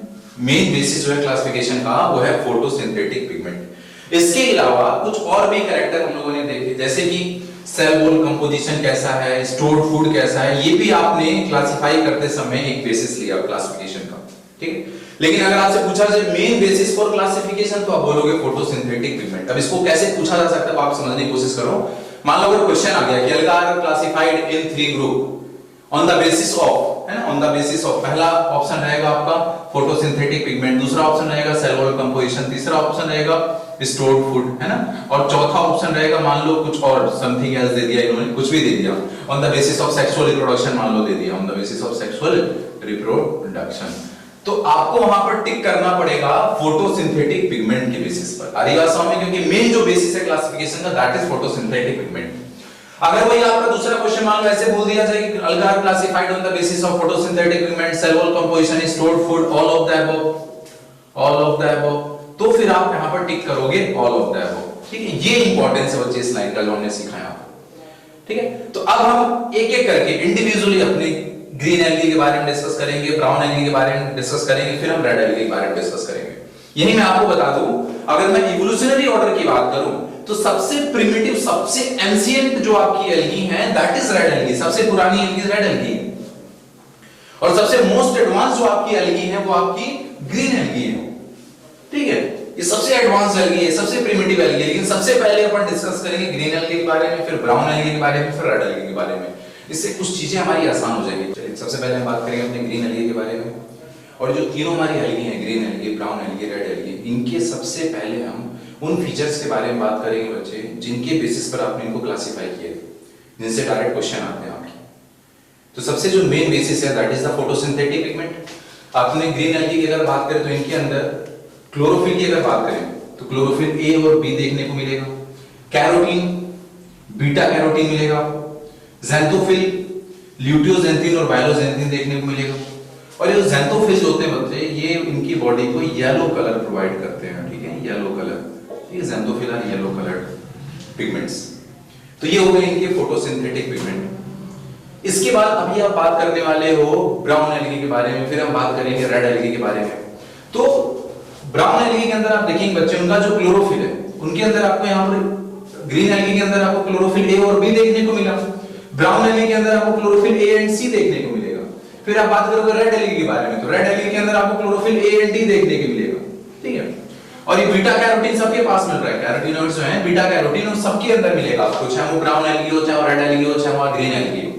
Main basis जो है क्लासिफिकेशन का वो है फोटोसिंथेटिक पिगमेंट। इसके अलावा कुछ और भी कैरेक्टर हम लोगों ने देखे, जैसे कि सेल वॉल कंपोजिशन कैसा है, स्टोर्ड फूड कैसा है, ये भी आपने क्लासिफाई करते समय एक बेसिस लिया क्लासिफिकेशन का, ठीक है। लेकिन अगर आपसे पूछा जाए मेन बेसिस फॉर क्लासिफिकेशन तो आप बोलोगे फोटोसिंथेटिक पिगमेंट। अब इसको कैसे पूछा जा सकता है आप समझने की कोशिश करो। मान लो अगर क्वेश्चन आ गया कि alga are classified in 3 group on the basis of, है ना, ऑन द बेसिस ऑफ, पहला ऑप्शन रहेगा आपका फोटोसिंथेटिक पिगमेंट, दूसरा ऑप्शन रहेगा सेल वॉल कंपोजिशन, तीसरा ऑप्शन रहेगा स्टोर्ड फूड, है ना, और चौथा ऑप्शन रहेगा मान लो कुछ और समथिंग एल्स दे दिया इन्होंने, कुछ भी दे दिया on the basis of sexual reproduction, मान लो दे दिया on the basis of sexual reproduction. तो आपको वहां पर टिक करना पड़ेगा फोटोसिंथेटिक पिगमेंट के बेसिस पर। आ रही बात समझ में, क्योंकि मेन जो बेसिस है क्लासिफिकेशन का दैट इज फोटोसिंथेटिक पिगमेंट। अगर वही आपका दूसरा क्वेश्चन मान लो ऐसे बोल दिया जाए कि alga are classified on the basis of photosynthetic pigment, cell wall composition, stored food, all of the above, तो फिर आप यहां पर टिक करोगे ऑल ऑफ द अबव, ठीक है। ये इंपॉर्टेंस है बच्चे इस लाइन का जो हमने सीखा है, ठीक है। तो अब हम एक एक करके इंडिविजुअली अपने ग्रीन एल्गी के बारे में डिस्कस करेंगे, ब्राउन एल्गी के बारे में डिस्कस करेंगे, फिर हम रेड एल्गी के बारे में डिस्कस करेंगे। यही मैं आपको बता दूं, अगर मैं इवोल्यूशनरी ऑर्डर की बात करूं तो सबसे प्रिमिटिव, सबसे एंशिएंट जो आपकी एल्गी है दैट इज रेड एल्गी, सबसे पुरानी एल्गी रेड एल्गी, और सबसे मोस्ट एडवांस जो आपकी एल्गी है वो आपकी ग्रीन एल्गी है, ठीक है। ये सबसे एडवांस एल्गी है, सबसे प्रिमिटिव एल्गी है। लेकिन सबसे पहले अपन डिस्कस करेंगे ग्रीन एल्गी के बारे में, फिर ब्राउन एल्गी के बारे में, फिर रेड एल्गी के बारे में। इससे कुछ चीजें हमारी आसान हो जाएंगी। चलिए सबसे पहले हम बात करेंगे अपने ग्रीन एल्गी के बारे में। और जो तीनों हमारी एल्गी हैं, green algae, brown algae, red algae, इनके सबसे पहले हम उन फीचर्स के बारे में बात करेंगे बच्चे जिनके बेसिस पर आपने इनको क्लासिफाई किया, जिनसे डायरेक्ट क्वेश्चन आते हैं आपके। तो सबसे जो मेन बेसिस है that is the photosynthetic pigment. आपने ग्रीन एल्गी की अगर बात करें तो इनके अंदर क्लोरोफिल की अगर बात करें तो क्लोरोफिल ए और बी देखने को मिलेगा, कैरोटीन, बीटा कैरोटीन मिलेगा, ज़ैंथोफिल, ल्यूटियोजेंथिन और वायलोजेंथिन देखने को मिलेगा। और ये ज़ैंथोफिल्स होते हैं बच्चे, ये इनकी बॉडी को येलो कलर प्रोवाइड करते हैं, ठीक है, येलो कलर, ये xanthophyll are yellow coloured pigments. तो ये हो गए इनके फोटोसिंथेटिक पिगमेंट। इसके बाद अभी आप बात करने वाले हो ब्राउन एल्गी के बारे में, फिर हम बात करेंगे रेड एल्गी के बारे में। तो ब्राउन एल्गी के अंदर आप देखेंगे बच्चे, उनका जो क्लोरोफिल है, उनके अंदर आपको यहाँ पर ग्रीन एल्गी के अंदर आपको क्लोरोफिल ए और बी देखने को मिला, ब्राउन एल्गी के अंदर आपको क्लोरोफिल ए एंड सी देखने को मिलेगा। फिर आप बात करोगे रेड एल्गी के बारे में, तो रेड एल्गी के अंदर आपको क्लोरोफिल ए एंड डी देखने को मिलेगा, ठीक है। और ये बीटा कैरोटीन सबके पास मिल रहा है, कैरोटीनॉइड्स जो हैं बीटा कैरोटीन और सबके अंदर मिलेगा आपको, चाहे वो ब्राउन एल्गी हो, चाहे वो रेड एल्गी हो, चाहे वो ग्रीन एल्गी हो,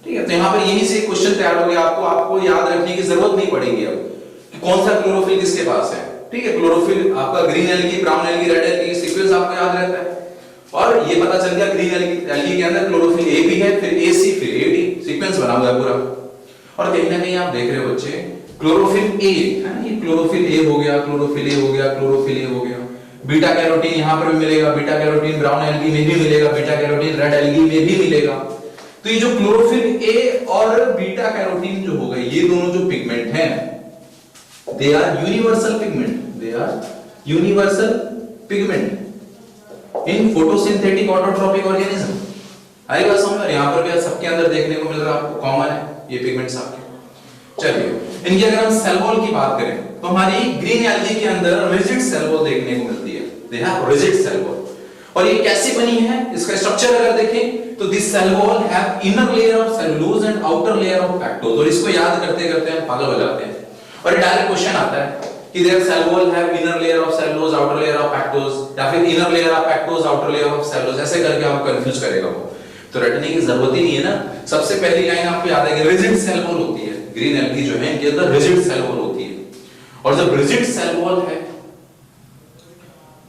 ठीक है। तो यहाँ पर यही से क्वेश्चन तैयार हो गया, आपको याद रखने की जरूरत नहीं पड़ेगी अब कि कौन सा क्लोरोफिल किसके पास है, ठीक है। क्लोरोफिल आपका green algae, brown algae, red algae, sequence आपको याद रहता है। और ये पता चल गया ग्रीन एल्गी के अंदर क्लोरोफिल ए भी है, फिर ए सी, फिर ए डी, सीक्वेंस बना हुआ है पूरा। और कहीं ना कहीं आप देख रहे हो बच्चे, क्लोरोफिल ए है ना, ये क्लोरोफिल ए हो गया, क्लोरोफिल ए हो गया, क्लोरोफिल ए हो गया। बीटा कैरोटीन यहां पर भी मिलेगा, बीटा कैरोटीन ब्राउन एल्गी में भी मिलेगा, बीटा कैरोटीन रेड एल्गी में भी मिलेगा। तो ये जो क्लोरोफिल ए और बीटा कैरोटीन जो हो गए, ये दोनों जो पिगमेंट हैं, they are universal pigment, they are universal pigment in photosynthetic autotrophic organism. आएगा समझ? यहां पर भी सबके अंदर देखने को मिल रहा है आपको, कॉमन है ये पिगमेंट्स आपके। चलिए इनकी अगर हम सेल वॉल की बात करें, तो हमारी ग्रीन एल्गी के अंदर रिजिड सेल वॉल देखने को मिलती है, they have rigid cell wall. और ये कैसे बनी है, इसका स्ट्रक्चर अगर देखें तो this cell wall have inner layer of cellulose and outer layer of pectose. और इसको याद करते करते हम पागल हो जाते हैं, और डायरेक्ट क्वेश्चन आता है कि their cell wall have inner layer of cellulose, outer layer of pectose, या फिर inner layer of pectose, outer layer of cellulose, ऐसे करके आपको कंफ्यूज करेगा वो। तो रटने की जरूरत ही नहीं है ना। सबसे पहली लाइन आपको याद है कि रिजिड सेल वॉल होती है, ग्रीन एल्गी जो है इनके अंदर रिजिड सेल वॉल होती है। और जब रिजिड सेल वॉल है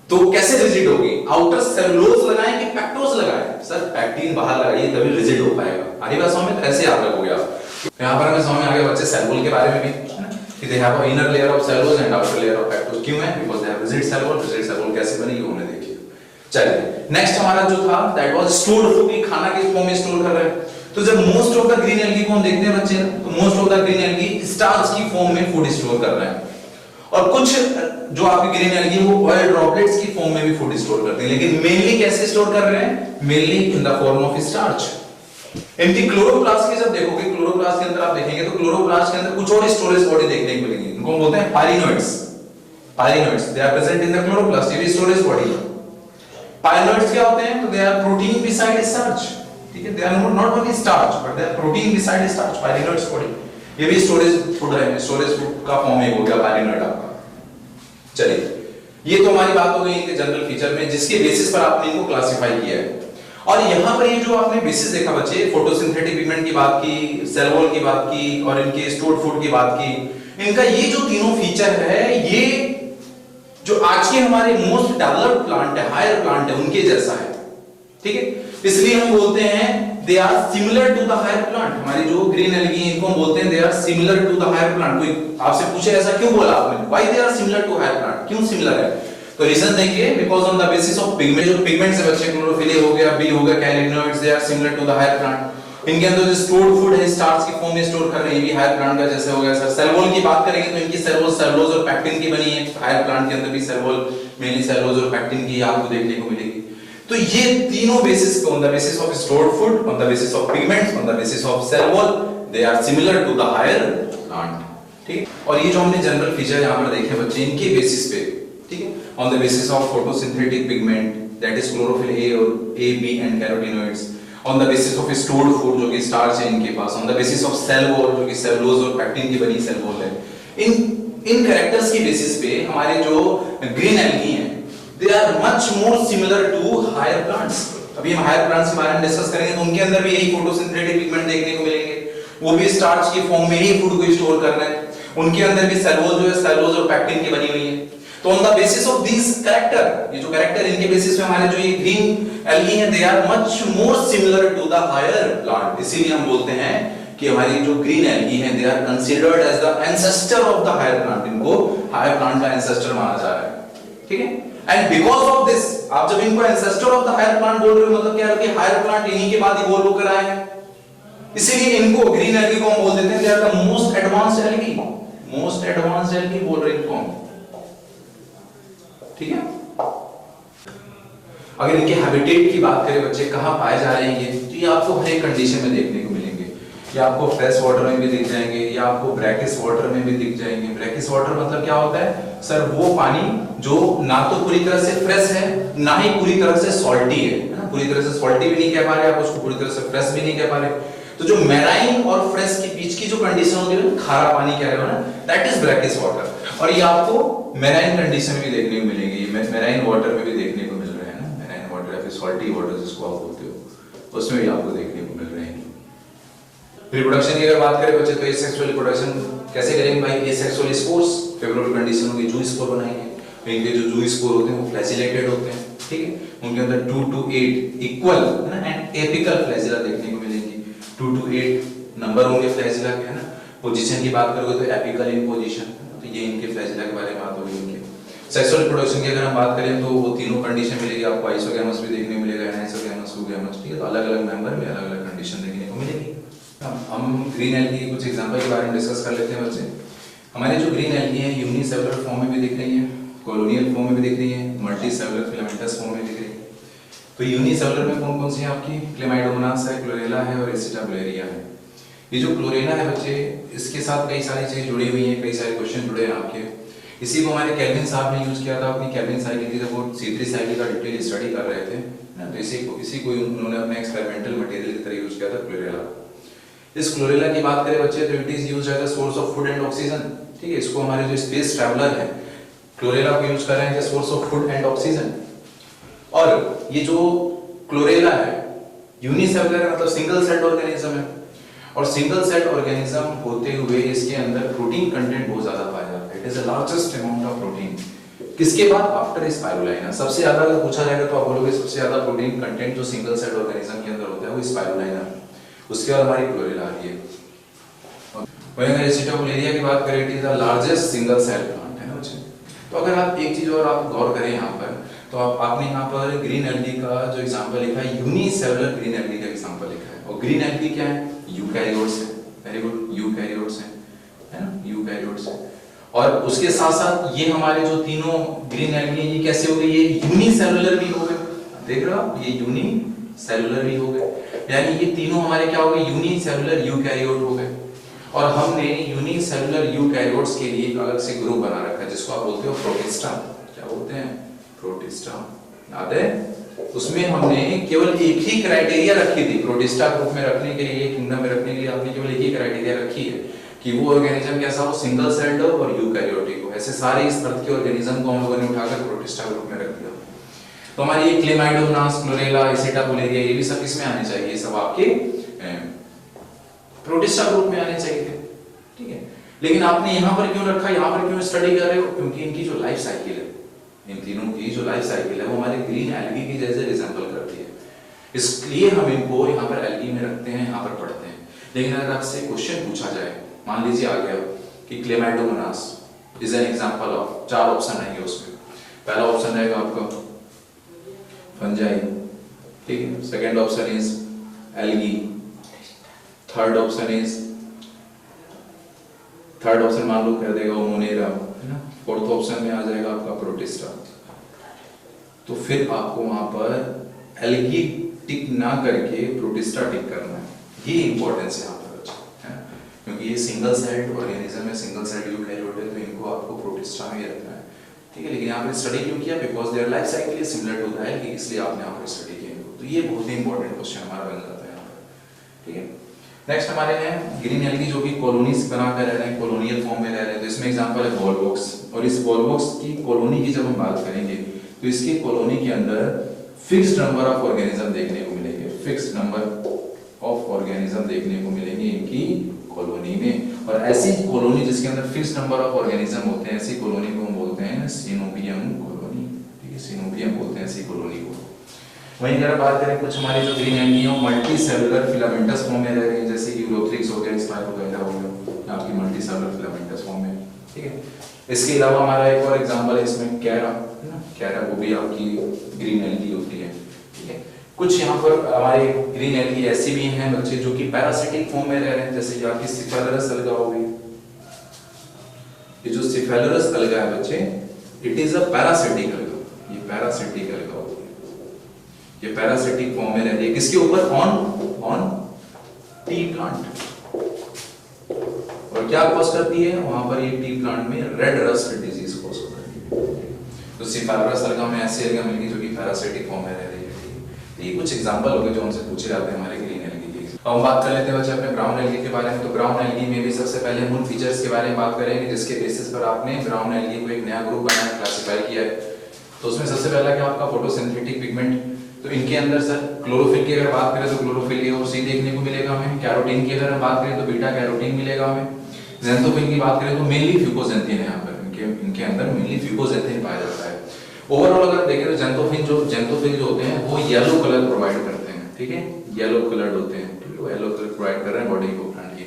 तो कैसे रिजिड होगी, आउटर सेलुलोज लगाएं कि पैक्टोज लगाएं? सर पैक्टीन बाहर लगाइए तभी रिजिड हो पाएगा। आगे बात समझ में, ऐसे याद रखोगे आप। यहां पर हमें समझ में आ गया बच्चे सेल वॉल के बारे में भी, कि they have a inner layer of cellulose and outer layer of pectose. क्यों है? Because they have rigid cell wall. Rigid cell wall कैसे बनी ये हमने देखी। चलिए नेक्स्ट हमारा जो था दैट वाज स्टोर्ड फूड, की खाना किस फॉर्म में स्टोर कर रहे हैं। तो जब most of the green algae को हम देखते हैं बच्चे, तो most of the green algae starch की फॉर्म में फूड स्टोर कर रहे हैं, और कुछ जो आपकी ग्रीन एल्गी वो ऑयल ड्रॉपलेट्स की फॉर्म में भी फूड स्टोर करते हैं। लेकिन मेनली कैसे स्टोर कर रहे हैं? Mainly in the form of starch. इनकी क्लोरोप्लास्ट की जब देखोगे, क्लोरोप्लास्ट के अंदर आप देखेंगे तो क्लोरोप्लास्ट के अंदर कुछ और स्टोरेज बॉडी देखने को मिलेंगी, इनको बोलते हैं pyrenoids. Pyrenoids they are present in the chloroplast, ये भी स्टोरेज बॉडी है। पाइलिनोइड्स क्या होते हैं? तो they are protein beside starch, ठीक है। They are not only starch but they are protein beside starch, pyrenoids body. ये भी स्टोरेज फूड है, स्टोरेज फूड का फॉर्म में हो गया पाइलिनोइड आपका। चलिए ये तो हमारी बात हो गई इनके जनरल फीचर में, जिसके बेसिस पर आपने इनको क्लासिफाई किया है। और यहां पर ये जो आपने बेसिस देखा बच्चे, फोटोसिंथेटिक पिगमेंट की बात की, सेल वॉल की बात की, और इनके स्टोर्ड फूड की बात की, इनका ये जो तीनों फीचर है, ये जो आज के हमारे मोस्ट डेवलप्ड प्लांट है, हायर प्लांट है, उनके जैसा है, ठीक है। इसलिए हम बोलते हैं they are similar to the higher plant. हमारी जो ग्रीन एल्गी इनको हम बोलते हैं they are similar to the higher plant. कोई आपसे पूछे ऐसा क्यों बोला आपने, why they are similar to higher plant, क्यों सिमिलर है? तो रीजन देखिए, because on the basis of pigment, जो पिगमेंट्स है बच्चे, क्लोरोफिल हो गया, बी हो गया, carotenoids, they are similar to the higher plant. इनके अंदर जो स्टोर्ड फूड है स्टार्च की फॉर्म में स्टोर कर रहे हैं, ये भी हायर प्लांट का जैसे हो गया। सर सेल वॉल की बात करेंगे तो इनकी सेल वॉल सेलुलोज और पैक्टिन की बनी है, हायर प्लांट के अंदर भी सेल वॉल मेनली सेलुलोज और पैक्टिन की आपको देखने को मिलेगी। तो ये तीनों बेसिस पे, on the basis of stored food, on the basis of pigments, on the basis of cell wall, they are similar to the higher plant, ठीक। और ये जो हमने जनरल फीचर यहां पर देखे बच्चे, इनके बेसिस पे, ठीक है, on the basis of photosynthetic pigment that is chlorophyll A और A, B and carotenoids, on the basis of stored food जो कि स्टार्च है इनके पास, on the basis of cell wall जो कि सेलुलोज और पैक्टिन की बनी सेल वॉल है। इन कैरेक्टर्स की बेसिस पे हमारे जो ग्रीन एल्गी हैं they are much more similar to higher plants. अभी हम हायर प्लांट्स के बारे में डिस्कस करेंगे तो उनके अंदर भी यही फोटोसिंथेटिक पिगमेंट देखने को मिलेंगे, वो भी स्टार्च की फॉर्म में ही फूड को स्टोर कर रहे हैं। उनके अंदर भी सेल वॉल जो है सेलुलोज और पैक्टिन की बनी हुई है। तो on the basis of this character, ये जो कैरेक्टर इनके बेसिस पे हमारे जो ये ग्रीन एल्गी है they are much more similar to the higher plant. इसीलिए हम बोलते हैं कि हमारी जो ग्रीन एल्गी है they are considered as the ancestor of the higher plant. इनको हायर प्लांट का एंसेस्टर माना जा रहा है, ठीक है। एंड बिकॉज ऑफ दिस, आप जब इनको ancestor of the higher plant बोल रहे हो मतलब क्या है कि हायर प्लांट इन्हीं के बाद इवॉल्व होकर आए हैं, इसीलिए इनको ग्रीन एल्गी को हम बोल देते हैं, they are the most advanced algae, most advanced algae बोल रहे हैं इनको हम, ठीक है। अगर इनके हैबिटेट की बात करें बच्चे, कहां पाए जा रहे हैं ये, तो ये आपको हर एक कंडीशन में देखने को मिलेंगे। ये आपको फ्रेश वाटर में भी दिख जाएंगे, या आपको ब्रैकिश वाटर में भी दिख जाएंगे। ब्रैकिश वाटर मतलब क्या होता है सर, वो पानी जो ना तो पूरी तरह से फ्रेश है, ना ही पूरी तरह से सॉल्टी है ना, पूरी तरह से सॉल्टी भी नहीं कह पा रहे आप उसको, पूरी तरह से फ्रेश भी नहीं कह पा रहे। तो जो मैराइन और फ्रेश के बीच की जो कंडीशन होती है, खारा पानी कह रहे हो ना, दैट इज ब्रैकिश वाटर। और ये आपको मैराइन कंडीशन में भी देखने को मिलेंगे, मैराइन वाटर में भी देखने को मिल रहे हैं ना, मैराइन वाटर या फिर सॉल्टी वाटर जिसको आप बोलते हो, उसमें भी आपको देखने को मिल रहे हैं। रिप्रोडक्शन की अगर बात करें बच्चे, तो एसेक्सुअल रिप्रोडक्शन कैसे करेंगे भाई, एसेक्सुअल स्पोर्स फेवरेबल कंडीशन होगी, जू स्पोर बनाएंगे। इनके जो जू स्पोर होते हैं वो फ्लैजिलेटेड होते हैं, ठीक है। उनके अंदर 2 to 8 इक्वल है ना एंड एपिकल फ्लैजिला देखने को मिलेंगी, 2 to 8 नंबर होंगे फ्लैजिला के, है ना। पोजीशन की बात करोगे तो एपिकल इन पोजीशन, तो ये इनके फ्लैजिला के बारे में बात होगी इनके। सेक्सुअल रिप्रोडक्शन की अगर हम बात करें तो वो तीनों कंडीशन मिलेगी आपको, आइसोगैमस भी देखने को मिलेगा, एनाइसोगैमस, यूगैमस, ठीक है। तो अलग-अलग मेंबर में अलग-अलग कंडीशन देखने को मिलेगी। हम ग्रीन एल्गी के कुछ एग्जांपल के बारे में डिस्कस कर लेते हैं बच्चे। हमारे जो ग्रीन एल्गी है यूनिसेलुलर फॉर्म में भी दिख रही है, कॉलोनियल फॉर्म में भी दिख रही है, मल्टीसेलुलर फिलामेंटस फॉर्म में दिख रही है। तो यूनिसेलुलर में कौन कौन सी है आपकी, क्लेमाइडोमोनास है, क्लोरेला है और एसिटाब्युलेरिया है। ये जो क्लोरेला है बच्चे, इसके साथ कई सारी चीजें जुड़ी हुई हैं, कई सारे क्वेश्चन जुड़े हैं आपके। इसी को हमारे केल्विन साहब ने यूज किया था अपनी केल्विन साइकिल की, जब वो C3 साइकिल का डिटेल स्टडी कर रहे थे ना, तो इसी को उन्होंने अपने एक्सपेरिमेंटल मटेरियल की तरह यूज किया था क्लोरेला। इस क्लोरेला की बात करें बच्चे, तो it is used as a source of food and oxygen, ठीक है। इसको हमारे जो स्पेस ट्रैवलर है क्लोरेला को यूज कर रहे हैं as a source of food and oxygen. और ये जो क्लोरेला है यूनिसेलुलर मतलब सिंगल सेल्ड ऑर्गेनिज्म है, और सिंगल सेल्ड ऑर्गेनिज्म होते हुए इसके अंदर प्रोटीन कंटेंट बहुत ज्यादा पाया जाता है। It is the largest amount of protein. किसके बाद, आफ्टर स्पाइरुलिना। सबसे ज्यादा अगर पूछा जाएगा तो आप बोलोगे सबसे ज्यादा प्रोटीन कंटेंट जो सिंगल सेल्ड ऑर्गेनिज्म के अंदर होता है वो स्पाइरुलिना, उसके बाद हमारी क्लोरेला आती है। वहीं अगर एसिटाब्युलेरिया की बात करें, it is the largest single cell plant है ना बच्चे। तो अगर आप एक चीज और आप गौर करें यहाँ पर, तो आपने यहाँ पर ग्रीन एल्गी का जो एग्जांपल लिखा है, यूनिसेलुलर ग्रीन एल्गी का एग्जांपल लिखा है। और ग्रीन एल्गी क्या है, यूकैरियोट्स है, वेरी गुड, यूकैरियोट्स है ना, यूकैरियोट्स है। और उसके साथ साथ ये हमारे जो तीनों ग्रीन एल्गी ये कैसे हो गए, ये यूनिसेलुलर भी हो गए, देख रहे हो आप, ये यूनिसेलुलर भी हो गए, यानी ये तीनों हमारे क्या हो गए, यूनिसेलुलर यूकैरियोट हो गए। और हमने यूनिसेलुलर यूकैरियोट्स के लिए एक अलग से ग्रुप बना रखा है जिसको आप बोलते हो प्रोटिस्टा। क्या बोलते हैं, प्रोटिस्टा, याद है। उसमें हमने केवल एक ही क्राइटेरिया रखी थी प्रोटिस्टा ग्रुप में रखने के लिए, किंगडम में रखने के लिए आपने केवल एक ही क्राइटेरिया रखी है कि वो ऑर्गेनिज्म कैसा हो, सिंगल सेल्ड हो और यूकैरियोटिक हो। ऐसे सारे इस अर्थ के ऑर्गेनिज्म को हम लोगों ने उठाकर प्रोटिस्टा ग्रुप में रख दिया। तो हमारी ये क्लेमाइडोमोनास, क्लोरेला, एसिटाब्युलेरिया ये भी सब किसमें आने चाहिए, ये सब आपके प्रोटिस्टा ग्रुप में आने चाहिए थे, ठीक है। लेकिन आपने यहाँ पर क्यों रखा, यहाँ पर क्यों स्टडी कर रहे हो, क्योंकि इनकी जो लाइफ साइकिल है, इन तीनों की जो लाइफ साइकिल है वो हमारे ग्रीन एल्गी की जैसे रिजेंबल करती है, इसलिए हम इनको यहाँ पर एल्गी में रखते हैं, यहाँ पर पढ़ते हैं। लेकिन अगर आपसे क्वेश्चन पूछा जाए, मान लीजिए आ गया कि Chlamydomonas is an example of, 4 option रहेंगे उसमें। पहला ऑप्शन रहेगा आपका फंजाई, ठीक है। Second option is algae, third option मान लो कर देगा मोनेरा, है ना। फोर्थ ऑप्शन में आ जाएगा आपका प्रोटिस्टा। तो फिर आपको वहां पर एल्गी टिक ना करके प्रोटिस्टा टिक करना है, ये इंपॉर्टेंस है यहाँ पर बच्चा, है, क्योंकि ये सिंगल सेल्ड ऑर्गेनिज्म है, सिंगल सेल्ड यूकैरियोट है, तो इनको आपको प्रोटिस्टा में ही रखना है, ठीक है। लेकिन यहाँ पर स्टडी क्यों किया, because their life cycle is similar to that, इसलिए आपने यहाँ पर स्टडी किया इनको। तो ये बहुत ही इंपॉर्टेंट क्वेश्चन हमारा बन जाता है यहाँ पर, ठीक है। नेक्स्ट हमारे हैं ग्रीन एल्गी जो कि कॉलोनीज बनाकर रह रहे हैं, कॉलोनियल फॉर्म में रह रहे हैं। तो इसमें एग्जांपल है वॉलवॉक्स, और इस वॉलवॉक्स की कॉलोनी की जब हम बात करेंगे तो इसकी कॉलोनी के अंदर फिक्स्ड नंबर ऑफ ऑर्गेनिज्म देखने को मिलेंगे, फिक्स्ड नंबर ऑफ ऑर्गेनिज्म देखने को मिलेंगे इनकी कॉलोनी में। और ऐसी कॉलोनी जिसके अंदर फिक्स्ड नंबर ऑफ ऑर्गेनिज्म होते हैं, ऐसी कॉलोनी को हम बोलते हैं सिनोबियम कॉलोनी, ठीक है, सिनोबियम बोलते हैं ऐसी कॉलोनी को। वहीं अगर बात करें कुछ हमारी जो ग्रीन एल्गी है मल्टी सेलुलर फिलामेंटस फॉर्म में रह रही है, जैसे कि यूरोथ्रिक्स हो गया, स्पाइरोगाइरा हो गया, आपकी मल्टी सेलुलर फिलामेंटस फॉर्म में, ठीक है। इसके अलावा हमारा एक और एग्जांपल है इसमें कैरा, है ना, कैरा वो भी आपकी ग्रीन एल्गी होती है, ठीक है। कुछ यहाँ पर हमारे ग्रीन एल्गी ऐसे भी हैं बच्चे जो कि पैरासिटिक फॉर्म में रह रहे हैं, जैसे आपकी सिफेलरस अलगा हो गई। ये जो सिफेलरस अलगा है बच्चे, इट इज अ पैरासिटिक अलगा। ये पैरासिटिक अलगा हो गई, ये पैरासिटिक फॉर्म में रह रही है किसके ऊपर? On T plant. और क्या कॉज करती है वहां पर? ये टी प्लांट में रेड रस्ट डिजीज कॉज करती है। तो सिफेलरस अलगा में ऐसी अलगा मिलेगी जो कि पैरासिटिक फॉर्म में रह रही है। ये कुछ एग्जांपल हो गए जो हमसे पूछे जाते हैं हमारे ग्रीन एल्गी के। अब हम बात कर लेते हैं बच्चे अपने ब्राउन एल्गी के बारे में। तो ब्राउन एल्गी में भी सबसे पहले हम उन फीचर्स के बारे में बात करेंगे जिसके बेसिस पर आपने ब्राउन एल्गी को एक नया ग्रुप बनाया, क्लासिफाई किया है। तो उसमें सबसे पहला क्या आपका फोटोसिंथेटिक पिगमेंट। तो इनके अंदर सर क्लोरोफिल की अगर बात करें तो क्लोरोफिल ए और सी देखने को मिलेगा हमें। कैरोटीन की अगर हम बात करें तो बीटा कैरोटीन मिलेगा हमें। ज़ैंथोफिल की बात करें तो मेनली फ्यूकोजेंथिन है यहाँ पर, इनके अंदर मेनली फ्यूकोजेंथिन पाया जाता है। ओवरऑल अगर देखें तो ज़ैंथोफिल जो होते हैं वो येलो कलर प्रोवाइड करते हैं, ठीक है, येलो कलर्ड होते हैं, तो येलो कलर प्रोवाइड कर रहे हैं बॉडी को प्लांट की।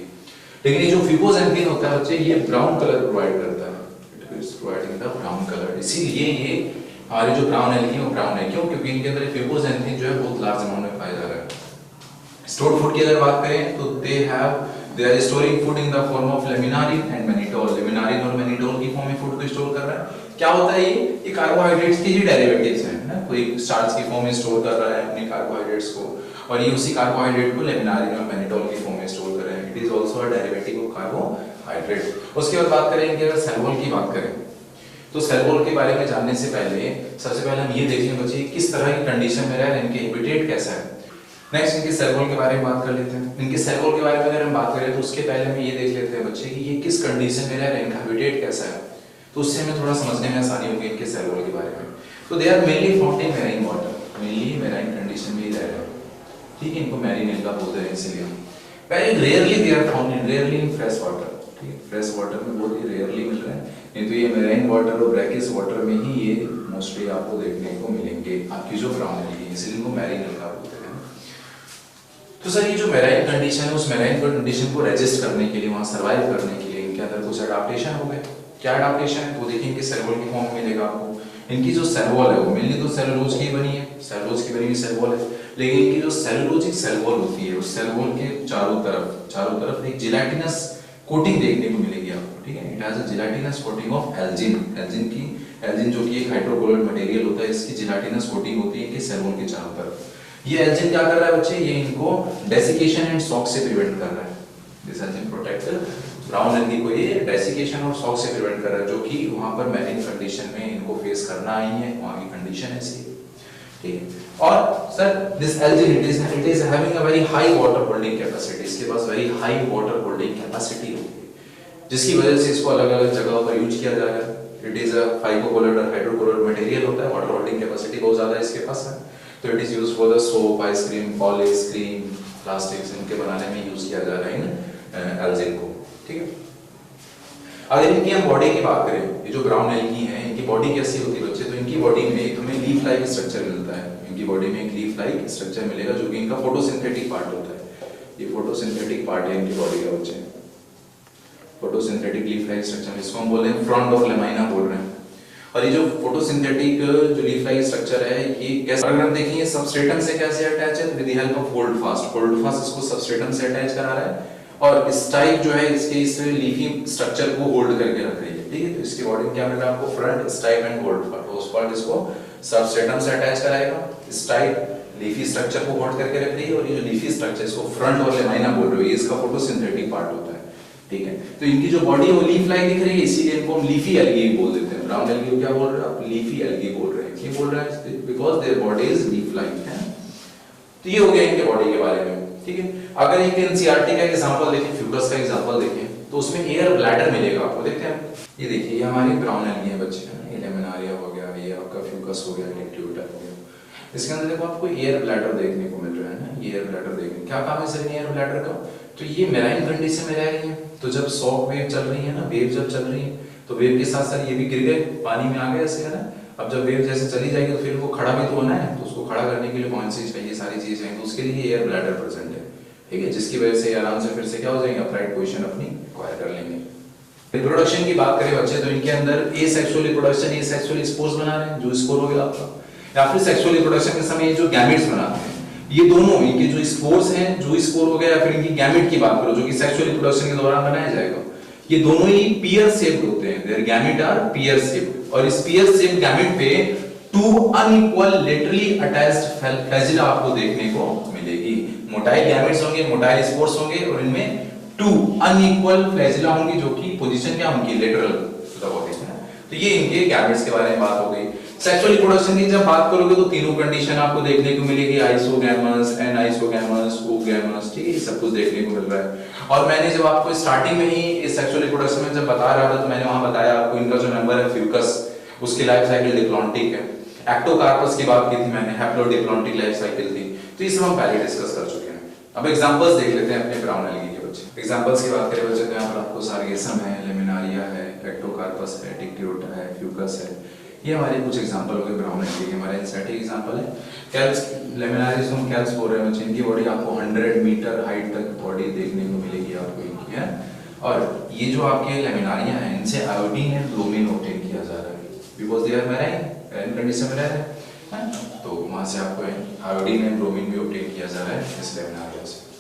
लेकिन ये जो फ्यूकोजेंथिन होता है बच्चे, ये ब्राउन कलर प्रोवाइड करता है, it is providing the brown colour. इसीलिए ये हमारे जो ब्राउन एल्गी है वो ब्राउन है। क्यों? क्योंकि इनके अंदर फ्यूकोजेंथिन जो है बहुत लार्ज अमाउंट में पाया जा रहा है। स्टोर्ड फूड की अगर बात करें तो they are storing food in the form of laminarin and mannitol. Laminarin और मैनिटोल की फॉर्म में फूड को स्टोर कर रहा है। क्या होता है ये कार्बोहाइड्रेट्स के ही डेरिवेटिव्स हैं ना, कोई स्टार्च की फॉर्म में स्टोर कर रहा है अपने कार्बोहाइड्रेट्स को, और ये उसी कार्बोहाइड्रेट को लेमिनारिन और मैनिटोल की फॉर्म में स्टोर कर रहे हैं। It is also a derivative of carbohydrate. उसके बाद बात करेंगे अगर सेल वॉल की बात करें तो सेल वॉल के बारे में जानने से पहले सबसे पहले हम ये देखें बच्चे किस तरह की कंडीशन में रह रहे हैं, इनके हैबिटेट कैसा है। नेक्स्ट इनके सेल वॉल के बारे में बात कर लेते हैं। इनके सेल वॉल के बारे में अगर हम बात करें तो उसके पहले हम ये देख लेते हैं बच्चे कि ये किस कंडीशन में रह रहे हैं, इनका हैबिटेट कैसा है, तो उससे हमें थोड़ा समझने में आसानी होगी इनके सेल वॉल के बारे में। तो they are mainly found in marine water, mainly marine condition में ही रह रहे हैं, ठीक है, इनको मैरीन एल्गा बोलते हैं इसीलिए। Very rarely they are found in fresh water, ठीक है, फ्रेश वाटर में बहुत ही रेयरली मिल रहे हैं, नहीं तो ये मैरीन वाटर और ब्रैकिश वाटर में ही ये मोस्टली आपको देखने को मिलेंगे आपकी जो ब्राउन एल्गी, इसलिए इनको मैरीन एल्गा बोलते हैं। तो सर ये जो मैरीन कंडीशन है उस मैरीन कंडीशन को रेजिस्ट करने के लिए, वहां सर्वाइव करने के लिए इनके अंदर कुछ एडाप्टेशन हो गए। क्या एडाप्टेशन है वो देखिए, इनके सेल वॉल की फॉर्म मिलेगा आपको। इनकी जो सेल वॉल है वो मेनली तो सेलुलोज की बनी है, सेलुलोज की बनी हुई सेल वॉल है, लेकिन इनकी जो सेलुलोजिक सेल वॉल होती है उस सेल वॉल के चारों तरफ एक जिलेटिनस कोटिंग देखने को मिलेगी आपको, ठीक है। It has a gelatinous coating of Elgin, Elgin जो कि एक हाइड्रोकोलोइड मटेरियल होता है, इसकी जिलेटिनस कोटिंग होती है इनके सेल वॉल के चारों तरफ। ये एल्जिन क्या कर रहा है बच्चे, ये इनको डेसिकेशन एंड शॉक से प्रिवेंट कर रहा है। This Elgin protect brown algae को ये डेसिकेशन और शॉक से प्रिवेंट कर रहा है, जो कि वहां पर मैरीन कंडीशन में इनको फेस करना ही है, वहां की कंडीशन ऐसी है, ठीक है। और sir this algin it is having a very high water holding capacity, इसके पास very high water holding capacity होती है, जिसकी वजह से इसको अलग-अलग जगहों पर यूज किया जा रहा है। इट इज अ फाइकोकोलोइड और हाइड्रोकोलोइड मटेरियल होता है, वाटर होल्डिंग कैपेसिटी बहुत ज्यादा इसके पास है, तो it is used for the soap, ice cream, polish, cream, plastics इनके बनाने में यूज किया जा रहा है इन एल्जिन को, ठीक है। अगर इनकी हम बॉडी की बात करें, ये जो ब्राउन एल्गी हैं इनकी बॉडी कैसी होती है बच्चे, तो इनकी बॉडी में एक हमें लीफ लाइक स्ट्रक्चर मिलता है, इनकी बॉडी में एक लीफ लाइक स्ट्रक्चर मिलेगा जो कि इनका फोटोसिंथेटिक पार्ट होता है। ये फोटोसिंथेटिक पार्ट है इनकी बॉडी का बच्चे, फोटोसिंथेटिक लीफ लाइक स्ट्रक्चर, इसको हम बोल रहे हैं फ्रंट ऑफ लेमाइना बोल रहे हैं। और ये जो फोटोसिंथेटिक जो लीफ लाइक स्ट्रक्चर है ये कैसे, अगर हम देखें सबस्ट्रेटम से कैसे अटैच है, विद द हेल्प ऑफ होल्डफास्ट इसको सबस्ट्रेटम से अटैच करा रहा है, और स्टाइक जो है इसके इस लीफी स्ट्रक्चर को होल्ड करके रख रही है, ठीक है। तो इसकी बॉडी में क्या मिल रहा है आपको, फ्रंट स्टाइक एंड होल्ड इसको सबस्ट्रेटम से अटैच कराएगा, स्टाइक लीफी स्ट्रक्चर को होल्ड करके रख रही है, और ये जो लीफी स्ट्रक्चर इसको फ्रंट और लेमाइना बोल रहे हो, ये इसका फोटोसिंथेटिक पार्ट होता है, ठीक है। तो इनकी जो बॉडी है वो लीफ लाइक दिख रही है, इसीलिए इनको हम लीफी एल्गी बोल देते हैं। ब्राउन एल्गी को क्या बोल रहे हैं आप, लीफी एल्गी बोल रहे हैं। क्यों बोल रहे हैं, because their body is leaf like है। तो ये हो गया इनके बॉडी के बारे में, ठीक है। अगर एक एनसीईआरटी का एग्जांपल देखें, फ्यूकस का एग्जांपल देखें, तो उसमें एयर ब्लैडर मिलेगा आपको, देखते हैं। ये देखिए, ये हमारी ब्राउन एल्गी है बच्चे, ये लेमिनारिया हो गया, ये आपका फ्यूकस हो गया, डिक्ट्यूटा हो गया। इसके अंदर देखो आपको एयर ब्लैडर देखने को मिल रहा है ना, ये एयर ब्लैडर देखने क्या काम है सर एयर ब्लैडर का, तो ये मैराइन कंडीशन में रह रही है, तो जब शॉक वेव चल रही है ना, वेव जब चल रही है, तो वेव के साथ साथ ये भी गिर गए, पानी में आ गए ऐसे, है ना। अब जब वेव जैसे चली जाएगी तो फिर वो खड़ा भी तो होना है, तो उसको खड़ा करने के लिए कौन सी चाहिए, सारी चीजें चाहिए, तो उसके लिए एयर ब्लैडर प्रेजेंट है, ठीक है, जिसकी वजह से आराम से फिर से क्या हो जाएंगे, अपराइट पोजीशन अपनी एक्वायर कर लेंगे। रिप्रोडक्शन की बात करें बच्चे, तो इनके अंदर एसेक्सुअल रिप्रोडक्शन, एसेक्सुअल स्पोर्स बना रहे हैं, जो स्कोर हो गया आपका, या फिर सेक्सुअल रिप्रोडक्शन के समय जो गैमेट्स बनाते हैं, ये दोनों इनके जो स्पोर्स हैं, जो स्पोर हो गया या फिर इनकी गैमेट की बात करो जो कि सेक्सुअल रिप्रोडक्शन के दौरान बनाया जाएगा, ये दोनों ही पियर शेप्ड होते हैं, their gamete are pear shaped. और इस पियर शेप्ड गैमेट पे two unequal laterally attached flagella आपको देखने को मिलेगी। मोटाइल गैमेट्स होंगे, मोटाइल स्पोर्स होंगे और इनमें टू अनइक्वल फ्लैजिला होंगी जो कि पोजीशन क्या उनकी लेटरल होती है। तो ये इनके गैमेट्स के बारे में बात हो गई। सेक्सुअल रिप्रोडक्शन की जब बात करोगे तो तीनों कंडीशन आपको देखने को मिलेगी, आइसोगैमस, एनाइसोगैमस, ओगैमस, ठीक है, ये सब कुछ देखने को मिल रहा है। और मैंने जब आपको स्टार्टिंग में ही इस सेक्सुअल रिप्रोडक्शन में जब बता रहा था तो मैंने वहां बताया आपको इनका जो मेंबर है फ्यूकस, उसकी लाइफ साइकिल डिप्लॉन्टिक है। एक्टोकार्पस की बात की थी मैंने, हैप्लोडिप्लॉन्टिक लाइफ साइकिल थी। तो ये सब हम पहले डिस्कस कर चुके हैं। अब एग्जांपल्स देख लेते हैं अपने ब्राउन एल्गी के बच्चे। एग्जांपल्स की बात करें बच्चे तो यहाँ पर आपको सार्गेसम है, लेमिनारिया है, एक्टोकार्पस है, डिक्टियोटा है, फ्यूकस है। ये हमारे कुछ एग्जांपल हो गए ब्राउन एल्गी के। हमारे एंसेटिक एग्जांपल है कैल्स, लेमिनारियम कैल्स बोल रहे हैं, इनकी बॉडी आपको 100 मीटर हाइट तक बॉडी देखने को मिलेगी आपको इनकी है। और ये जो आपके लेमिनारिया हैं इनसे आयोडीन एंड ब्रोमीन ऑब्टेन किया जा रहा है because they are marine condition में रह रहे हैं, तो वहां से आपको आयोडीन एंड ब्रोमीन भी ऑब्टेन किया जा रहा है इस लेमिनारिया से।